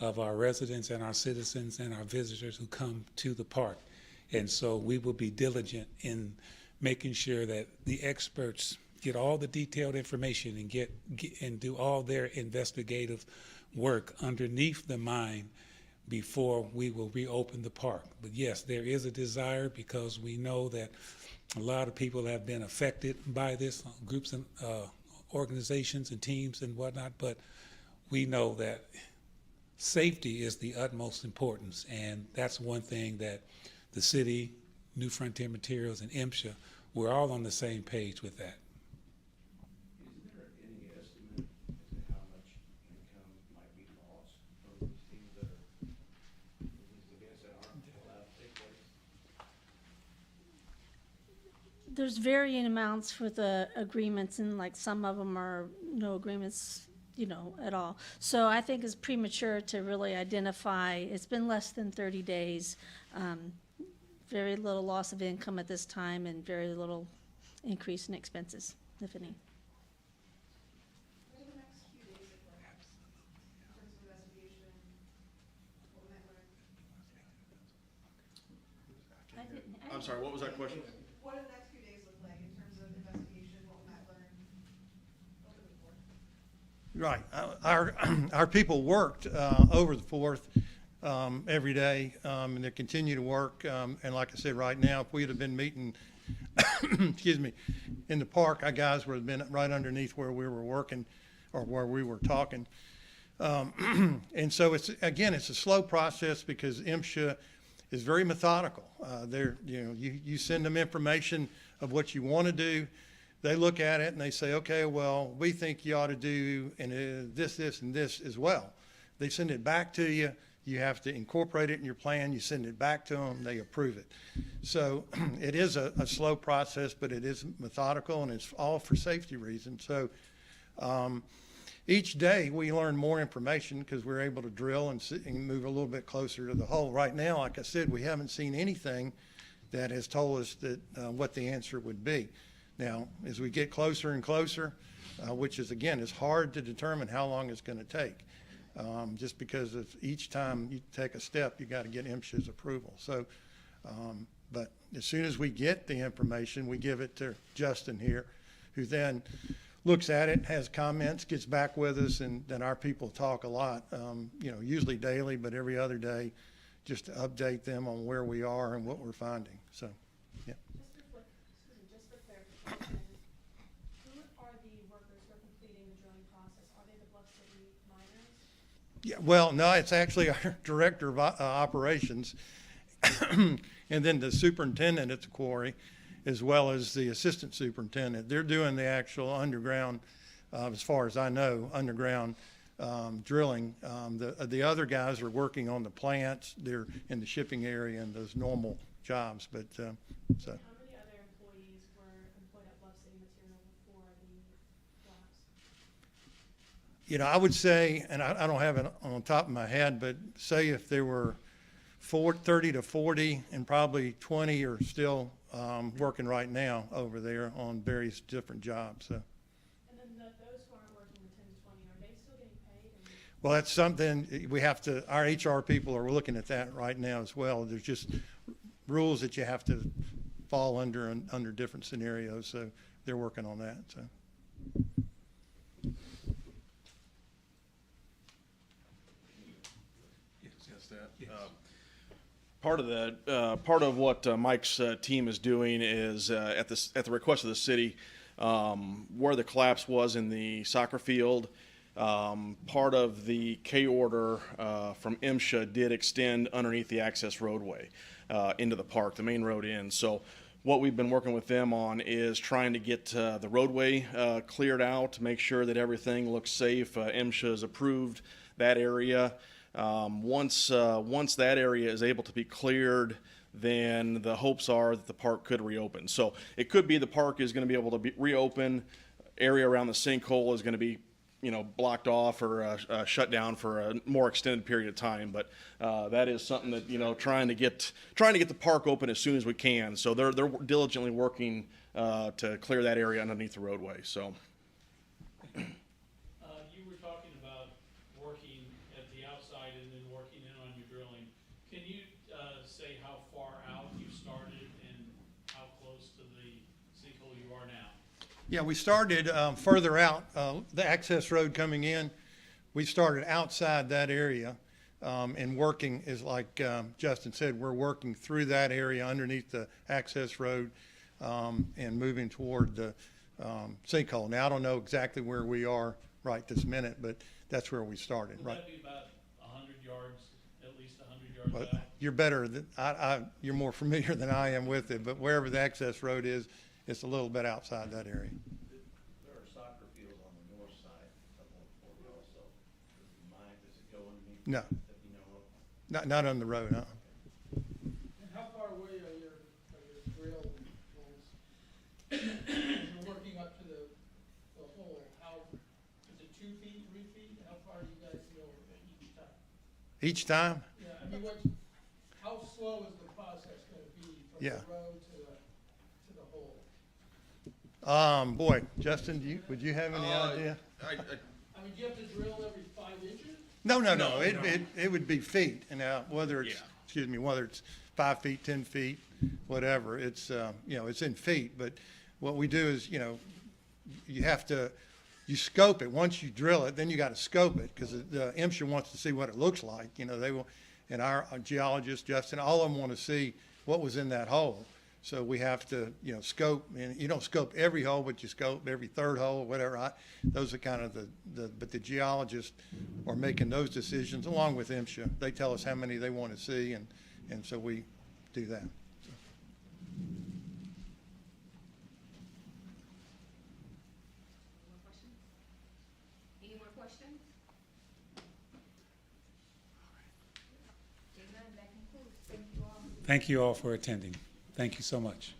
of our residents and our citizens and our visitors who come to the park. And so we will be diligent in making sure that the experts get all the detailed information and get and do all their investigative work underneath the mine before we will reopen the park. But yes, there is a desire because we know that a lot of people have been affected by this, groups and organizations and teams and whatnot, but we know that safety is the utmost importance, and that's one thing that the city, New Frontier Materials, and MSHA, we're all on the same page with that. Is there any estimate as to how much income might be lost from these teams that are, these events that aren't allowed to take place? There's varying amounts for the agreements, and like some of them are no agreements, you know, at all. So I think it's premature to really identify. It's been less than 30 days. Very little loss of income at this time and very little increase in expenses, if any. I'm sorry, what was that question? What do the next few days look like in terms of investigation, what we might learn over the 4th? Right. Our people worked over the 4th every day, and they continue to work. And like I said, right now, if we'd have been meeting, excuse me, in the park, our guys would have been right underneath where we were working or where we were talking. And so it's a slow process because MSHA is very methodical. You send them information of what you want to do. They look at it and they say, okay, well, we think you ought to do this, and this as well. They send it back to you. You have to incorporate it in your plan. You send it back to them. They approve it. So it is a slow process, but it is methodical, and it's all for safety reasons. So each day we learn more information because we're able to drill and move a little bit closer to the hole. Right now, like I said, we haven't seen anything that has told us that what the answer would be. Now, as we get closer and closer, which is, again, it's hard to determine how long it's going to take. Just because of each time you take a step, you got to get MSHA's approval. So, but as soon as we get the information, we give it to Justin here, who then looks at it, has comments, gets back with us, and then our people talk a lot, usually daily, but every other day, just to update them on where we are and what we're finding. So, yeah. Just for clarification, who are the workers who are completing the drilling process? Are they the Bluff City miners? Yeah, well, no, it's actually our director of operations, and then the superintendent at the quarry, as well as the assistant superintendent. They're doing the actual underground, as far as I know, underground drilling. The other guys are working on the plants. They're in the shipping area and those normal jobs. But so. How many other employees were employed at Bluff City Material before the collapse? I would say, and I don't have it on top of my head, but say if there were 30 to 40, and probably 20 are still working right now over there on various different jobs. So. And then those who aren't working the 10 to 20, are they still getting paid? Well, that's something we have to, our HR people are looking at that right now as well. There's just rules that you have to fall under different scenarios. So they're working on that. So. Part of what Mike's team is doing is at the request of the city, where the collapse was in the soccer field. Part of the K order from MSHA did extend underneath the access roadway into the park, the main road in. So what we've been working with them on is trying to get the roadway cleared out to make sure that everything looks safe. MSHA has approved that area. Once that area is able to be cleared, then the hopes are that the park could reopen. So it could be the park is going to be able to reopen. Area around the sinkhole is going to be, blocked off or shut down for a more extended period of time. But that is something that trying to get the park open as soon as we can. So they're diligently working to clear that area underneath the roadway. So. You were talking about working at the outside and then working in on your drilling. Can you say how far out you started and how close to the sinkhole you are now? Yeah, we started further out, the access road coming in. We started outside that area and working is like Justin said, we're working through that area underneath the access road and moving toward the sinkhole. Now, I don't know exactly where we are right this minute, but that's where we started. Would that be about 100 yards, at least 100 yards out? You're better than you're more familiar than I am with it, but wherever the access road is, it's a little bit outside that area. There are soccer fields on the north side of Fort also. Does it mind, does it go underneath? No. That you know of? Not on the road, huh? And how far away are your drill holes? You're working up to the hole. How is it 2 feet, 3 feet? How far do you guys go each time? Each time? Yeah, I mean, how slow is the process going to be from Yeah. the road to the hole? Boy, Justin, would you have any idea? I mean, do you have to drill every 5 inches? No. It would be feet, and whether it's whether it's 5 feet, 10 feet, whatever. It's it's in feet. But what we do is you scope it. Once you drill it, then you got to scope it because the MSHA wants to see what it looks like. They will, and our geologist Justin, all of them want to see what was in that hole. So we have to, scope, and you don't scope every hole, but you scope every third hole, whatever. Those are kind of but the geologists are making those decisions along with MSHA. They tell us how many they want to see, and so we do that. Any more questions? That concludes. Thank you all. Thank you all for attending. Thank you so much.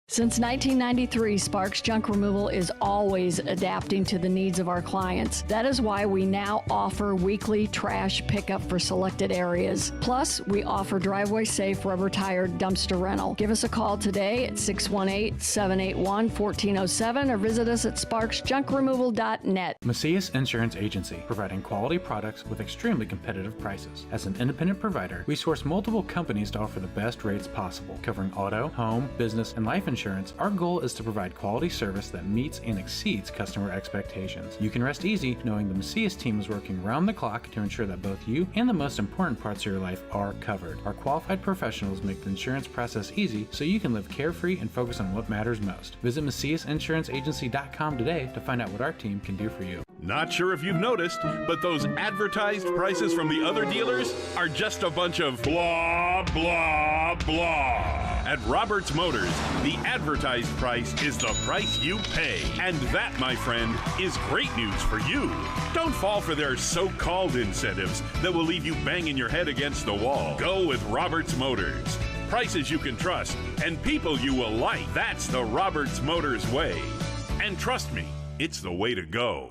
Since 1993, Sparks Junk Removal is always adapting to the needs of our clients. That is why we now offer weekly trash pickup for selected areas. Plus, we offer driveway-safe rubber-tired dumpster rental. Give us a call today at 618-781-1407 or visit us at sparksjunkremoval.net. Macias Insurance Agency, providing quality products with extremely competitive prices. As an independent provider, we source multiple companies to offer the best rates possible, covering auto, home, business, and life insurance Insurance, our goal is to provide quality service that meets and exceeds customer expectations. You can rest easy knowing the Macias team is working round the clock to ensure that both you and the most important parts of your life are covered. Our qualified professionals make the insurance process easy so you can live carefree and focus on what matters most. Visit MaciasInsuranceAgency.com today to find out what our team can do for you. Not sure if you've noticed, but those advertised prices from the other dealers are just a bunch of blah, blah, blah. At Roberts Motors, the advertised price is the price you pay. And that, my friend, is great news for you. Don't fall for their so-called incentives that will leave you banging your head against the wall. Go with Roberts Motors. Prices you can trust and people you will like. That's the Roberts Motors way. And trust me, it's the way to go.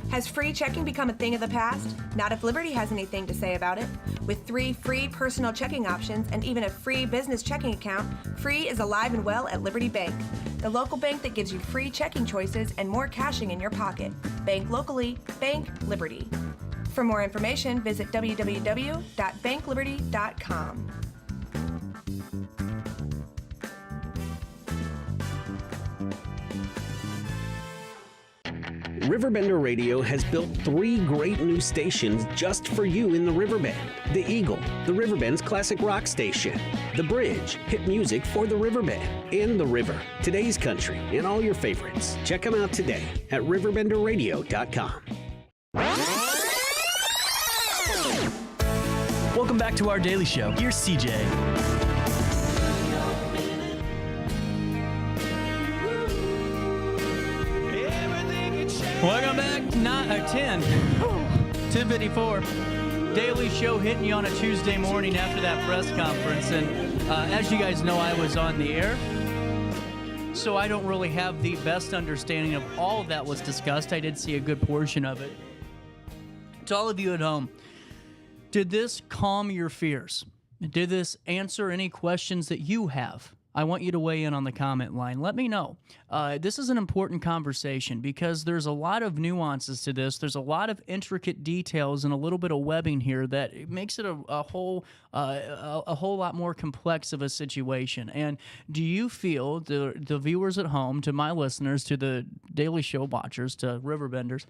Has free checking become a thing of the past? Not if Liberty has anything to say about it. With 3 free personal checking options and even a free business checking account, free is alive and well at Liberty Bank. The local bank that gives you free checking choices and more cashing in your pocket. Bank locally, bank Liberty. For more information, visit www.bankliberty.com. Riverbender Radio has built 3 great new stations just for you in the Riverbend. The Eagle, the Riverbend's classic rock station. The Bridge, hit music for the Riverbend. And The River, today's country, and all your favorites. Check them out today at RiverBender.com. Welcome back to Our Daily Show. Here's CJ. Welcome back. 10:54. Daily Show hitting you on a Tuesday morning after that press conference. And as you guys know, I was on the air, so I don't really have the best understanding of all that was discussed. I did see a good portion of it. To all of you at home, did this calm your fears? Did this answer any questions that you have? I want you to weigh in on the comment line. Let me know. This is an important conversation because there's a lot of nuances to this. There's a lot of intricate details and a little bit of webbing here that makes it a whole lot more complex of a situation. And do you feel, the viewers at home, to my listeners, to the Daily Show watchers, to Riverbenders,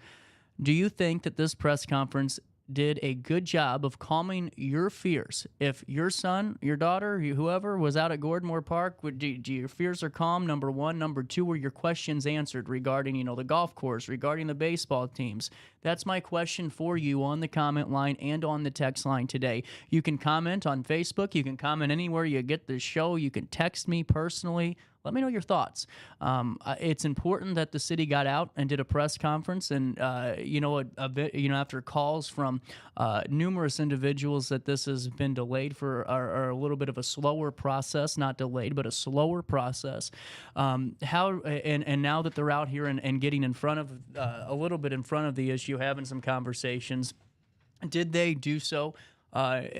do you think that this press conference did a good job of calming your fears? If your son, your daughter, whoever was out at Gordmore Park, do your fears are calm, number one? Number two, were your questions answered regarding, the golf course, regarding the baseball teams? That's my question for you on the comment line and on the text line today. You can comment on Facebook. You can comment anywhere you get the show. You can text me personally. Let me know your thoughts. It's important that the city got out and did a press conference, and after calls from numerous individuals that this has been delayed for, or a little bit of a slower process, not delayed, but a slower process. And now that they're out here and getting in front of a little bit in front of the issue, having some conversations, did they do so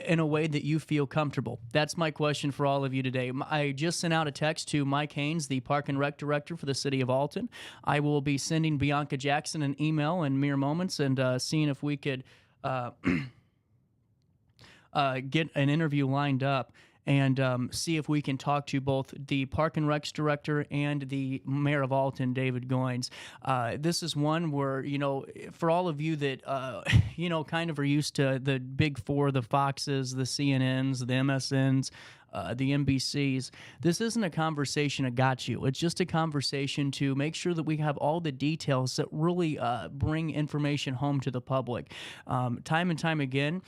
in a way that you feel comfortable? That's my question for all of you today. I just sent out a text to Mike Haynes, the Park and Rec Director for the City of Alton. I will be sending Bianca Jackson an email in mere moments and seeing if we could get an interview lined up and see if we can talk to both the Park and Recs Director and the Mayor of Alton, David Goines. This is one where, for all of you that, kind of are used to the Big Four, the Foxes, the CNNs, the MSNs, the NBCs, this isn't a conversation that got you. It's just a conversation to make sure that we have all the details that really bring information home to the public. Time and time again,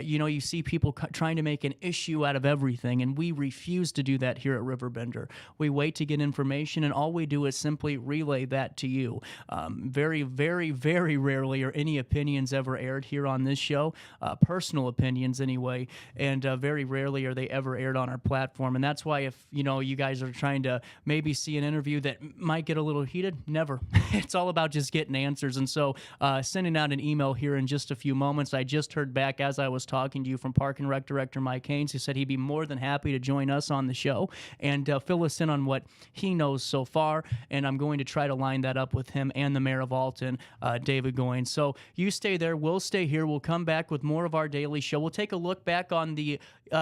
you see people trying to make an issue out of everything, and we refuse to do that here at Riverbender. We wait to get information, and all we do is simply relay that to you. Very, very, very rarely are any opinions ever aired here on this show, personal opinions anyway, and very rarely are they ever aired on our platform. And that's why if you guys are trying to maybe see an interview that might get a little heated, never. It's all about just getting answers. And so sending out an email here in just a few moments. I just heard back as I was talking to you from Park and Rec Director Mike Haynes, who said he'd be more than happy to join us on the show and fill us in on what he knows so far. And I'm going to try to line that up with him and the Mayor of Alton, David Goines. So you stay there. We'll stay here. We'll come back with more of our daily show. We'll take a look back on the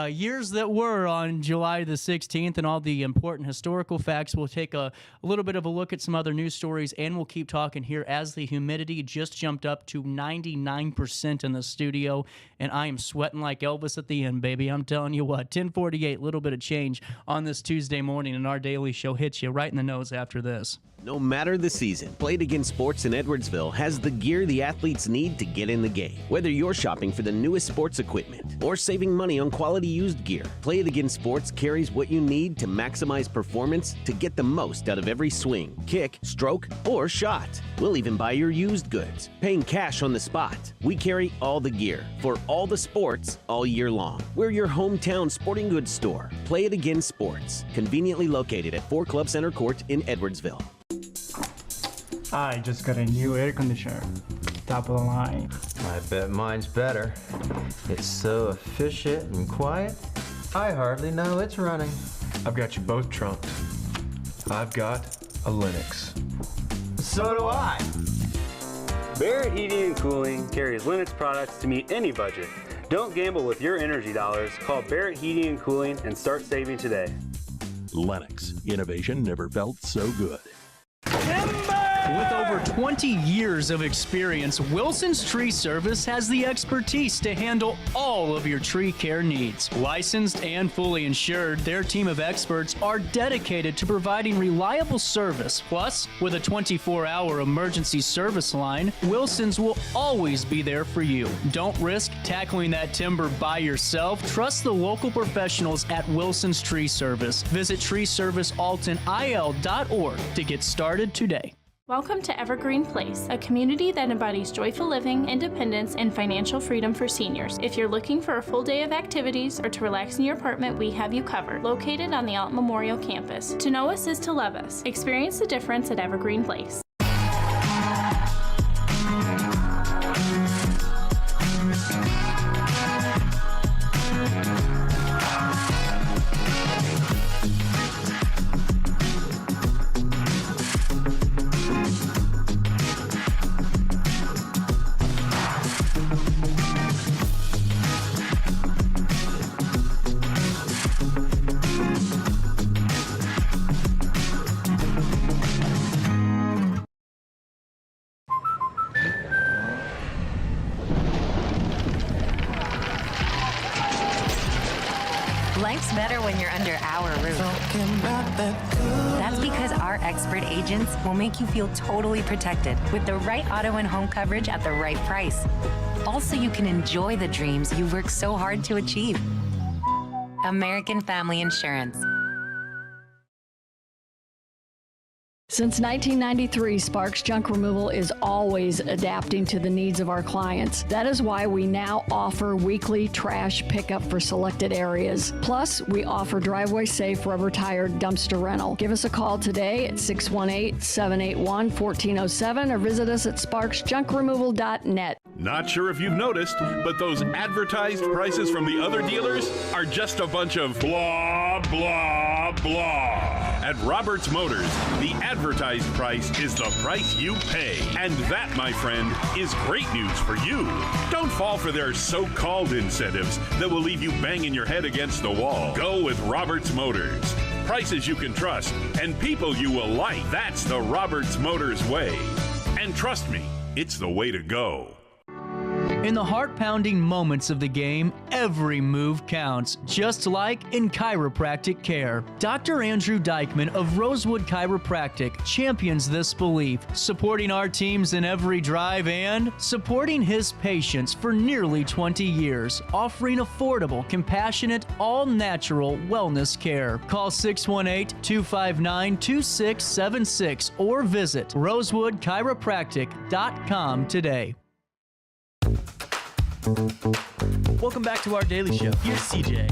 years that were on July the 16th and all the important historical facts. We'll take a little bit of a look at some other news stories, and we'll keep talking here as the humidity just jumped up to 99% in the studio, and I am sweating like Elvis at the end, baby. I'm telling you what, 10:48, little bit of change on this Tuesday morning, and our daily show hits you right in the nose after this. No matter the season, Play It Again Sports in Edwardsville has the gear the athletes need to get in the game. Whether you're shopping for the newest sports equipment or saving money on quality used gear, Play It Again Sports carries what you need to maximize performance to get the most out of every swing, kick, stroke, or shot. We'll even buy your used goods, paying cash on the spot. We carry all the gear for all the sports all year long. We're your hometown sporting goods store. Play It Again Sports, conveniently located at 4 Club Center Court in Edwardsville. I just got a new air conditioner. Top of the line. I bet mine's better. It's so efficient and quiet, I hardly know it's running. I've got you both trumped. I've got a Linux. So do I. Barrett Heating and Cooling carries Linux products to meet any budget. Don't gamble with your energy dollars. Call Barrett Heating and Cooling and start saving today. Lennox. Innovation never felt so good. With over 20 years of experience, Wilson's Tree Service has the expertise to handle all of your tree care needs. Licensed and fully insured, their team of experts are dedicated to providing reliable service. Plus, with a 24-hour emergency service line, Wilson's will always be there for you. Don't risk tackling that timber by yourself. Trust the local professionals at Wilson's Tree Service. Visit treeservicealtonil.org to get started today. Welcome to Evergreen Place, a community that embodies joyful living, independence, and financial freedom for seniors. If you're looking for a full day of activities or to relax in your apartment, we have you covered. Located on the Alton Memorial Campus. To know us is to love us. Experience the difference at Evergreen Place. Life's better when you're under our roof. That's because our expert agents will make you feel totally protected with the right auto and home coverage at the right price. Also, you can enjoy the dreams you worked so hard to achieve. American Family Insurance. Since 1993, Sparks Junk Removal is always adapting to the needs of our clients. That is why we now offer weekly trash pickup for selected areas. Plus, we offer driveway-safe rubber-tired dumpster rental. Give us a call today at 618-781-1407 or visit us at sparksjunkremoval.net. Not sure if you've noticed, but those advertised prices from the other dealers are just a bunch of blah, blah, blah. At Roberts Motors, the advertised price is the price you pay. And that, my friend, is great news for you. Don't fall for their so-called incentives that will leave you banging your head against the wall. Go with Roberts Motors. Prices you can trust and people you will like. That's the Roberts Motors way. And trust me, it's the way to go. In the heart-pounding moments of the game, every move counts, just like in chiropractic care. Dr. Andrew Dykman of Rosewood Chiropractic champions this belief, supporting our teams in every drive and supporting his patients for nearly 20 years, offering affordable, compassionate, all-natural wellness care. Call 618-259-2676 or visit rosewoodchiropractic.com today. Welcome back to our daily show. Here's CJ.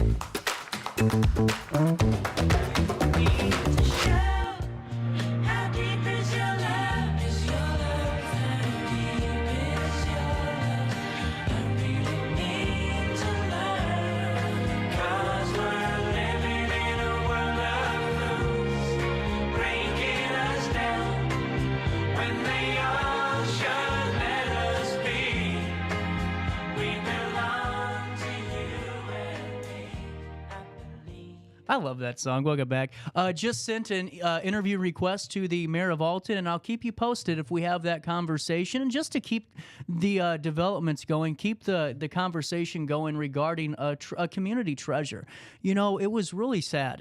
I love that song. Welcome back. Just sent an interview request to the mayor of Alton, and I'll keep you posted if we have that conversation. And just to keep the developments going, keep the conversation going regarding a community treasure. You know, it was really sad.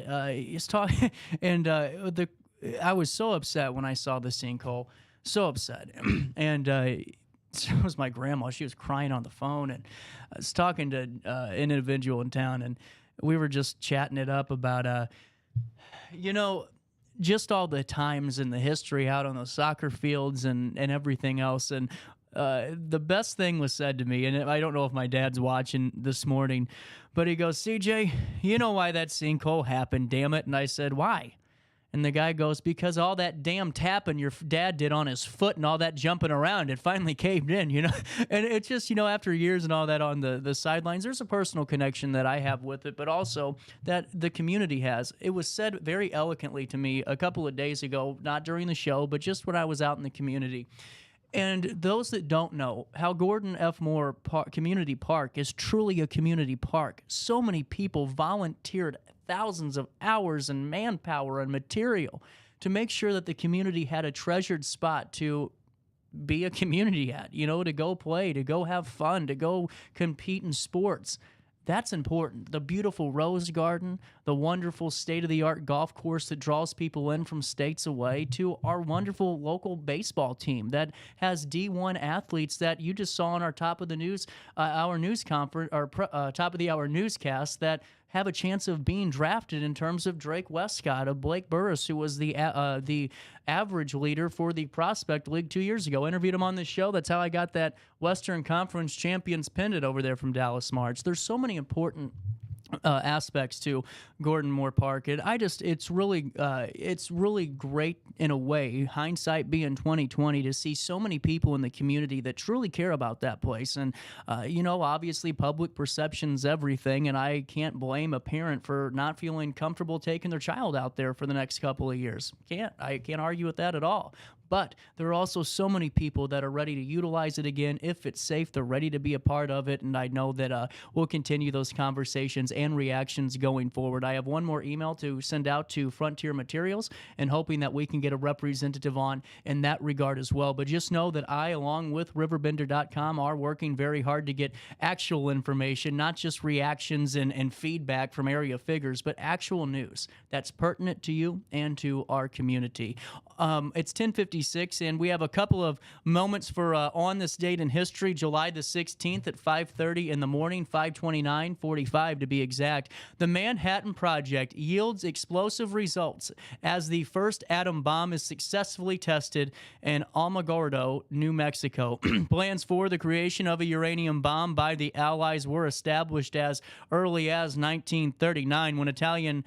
And I was so upset when I saw the sinkhole. So upset. And so was my grandma. She was crying on the phone, and I was talking to an individual in town, and we were just chatting it up about, you know, just all the times in the history out on those soccer fields and everything else. And the best thing was said to me, and I don't know if my dad's watching this morning, but he goes, CJ, you know why that sinkhole happened, damn it. And I said, why? And the guy goes, because all that damn tapping your dad did on his foot and all that jumping around, it finally caved in, you know? And it's just, you know, after years and all that on the sidelines, there's a personal connection that I have with it, but also that the community has. It was said very eloquently to me a couple of days ago, not during the show, but just when I was out in the community. And those that don't know, how Gordon F. Moore Community Park is truly a community park. So many people volunteered thousands of hours and manpower and material to make sure that the community had a treasured spot to be a community at, you know, to go play, to go have fun, to go compete in sports. That's important. The beautiful rose garden, the wonderful state-of-the-art golf course that draws people in from states away, to our wonderful local baseball team that has D1 athletes that you just saw on our top of the news, our news conference, or top of the hour newscast that have a chance of being drafted in terms of Drake Westcott, of Blake Burris, who was the average leader for the Prospect League 2 years ago. Interviewed him on this show. That's how I got that Western Conference Champions pendant over there from Dallas March. There's so many important aspects to Gordon Moore Park. And it's really great in a way, hindsight being 2020, to see so many people in the community that truly care about that place. And you know, obviously public perception's everything, and I can't blame a parent for not feeling comfortable taking their child out there for the next couple of years. I can't argue with that at all. But there are also so many people that are ready to utilize it again. If it's safe, they're ready to be a part of it. And I know that we'll continue those conversations and reactions going forward. I have one more email to send out to Frontier Materials and hoping that we can get a representative on in that regard as well. But just know that I, along with RiverBender.com, are working very hard to get actual information, not just reactions and feedback from area figures, but actual news that's pertinent to you and to our community. It's 10:56, and we have a couple of moments for on this date in history, July the 16th at 5:30 in the morning, 5:29:45 to be exact. The Manhattan Project yields explosive results as the first atom bomb is successfully tested in Alamogordo, New Mexico. Plans for the creation of a uranium bomb by the Allies were established as early as 1939 when Italian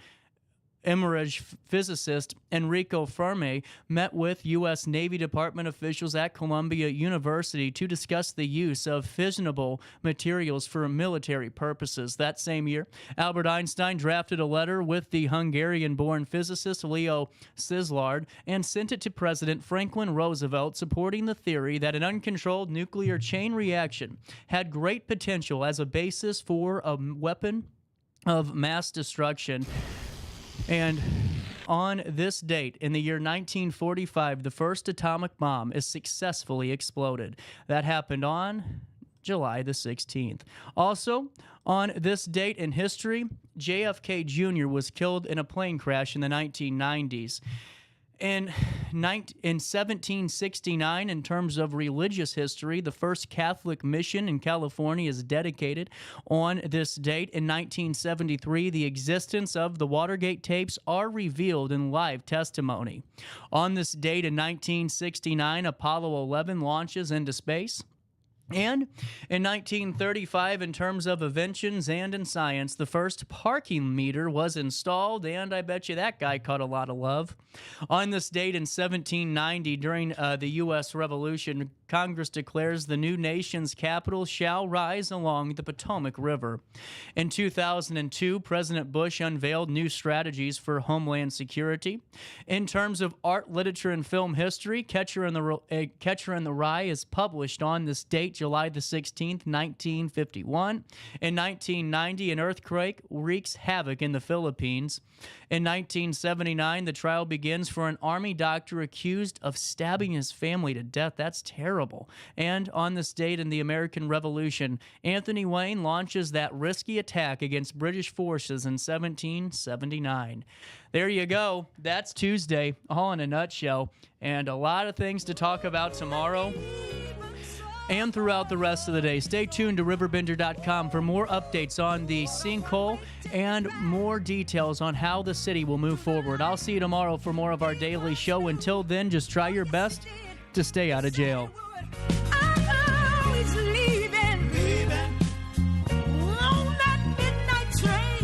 emerged physicist Enrico Fermi met with U.S. Navy Department officials at Columbia University to discuss the use of fissionable materials for military purposes. That same year, Albert Einstein drafted a letter with the Hungarian-born physicist Leo Szilard and sent it to President Franklin Roosevelt, supporting the theory that an uncontrolled nuclear chain reaction had great potential as a basis for a weapon of mass destruction. And on this date, in the year 1945, the first atomic bomb is successfully exploded. That happened on July the 16th. Also, on this date in history, JFK Jr. was killed in a plane crash in the 1990s. In 1769, in terms of religious history, the first Catholic mission in California is dedicated on this date. In 1973, the existence of the Watergate tapes are revealed in live testimony. On this date in 1969, Apollo 11 launches into space. And in 1935, in terms of inventions and in science, the first parking meter was installed, and I bet you that guy caught a lot of love. On this date in 1790, during the U.S. Revolution, Congress declares the new nation's capital shall rise along the Potomac River. In 2002, President Bush unveiled new strategies for homeland security. In terms of art, literature, and film history, Catcher in the Rye is published on this date, July the 16th, 1951. In 1990, an earthquake wreaks havoc in the Philippines. In 1979, the trial begins for an Army doctor accused of stabbing his family to death. That's terrible. And on this date in the American Revolution, Anthony Wayne launches that risky attack against British forces in 1779. There you go. That's Tuesday, all in a nutshell. And a lot of things to talk about tomorrow and throughout the rest of the day. Stay tuned to RiverBender.com for more updates on the sinkhole and more details on how the city will move forward. I'll see you tomorrow for more of our daily show. Until then, just try your best to stay out of jail.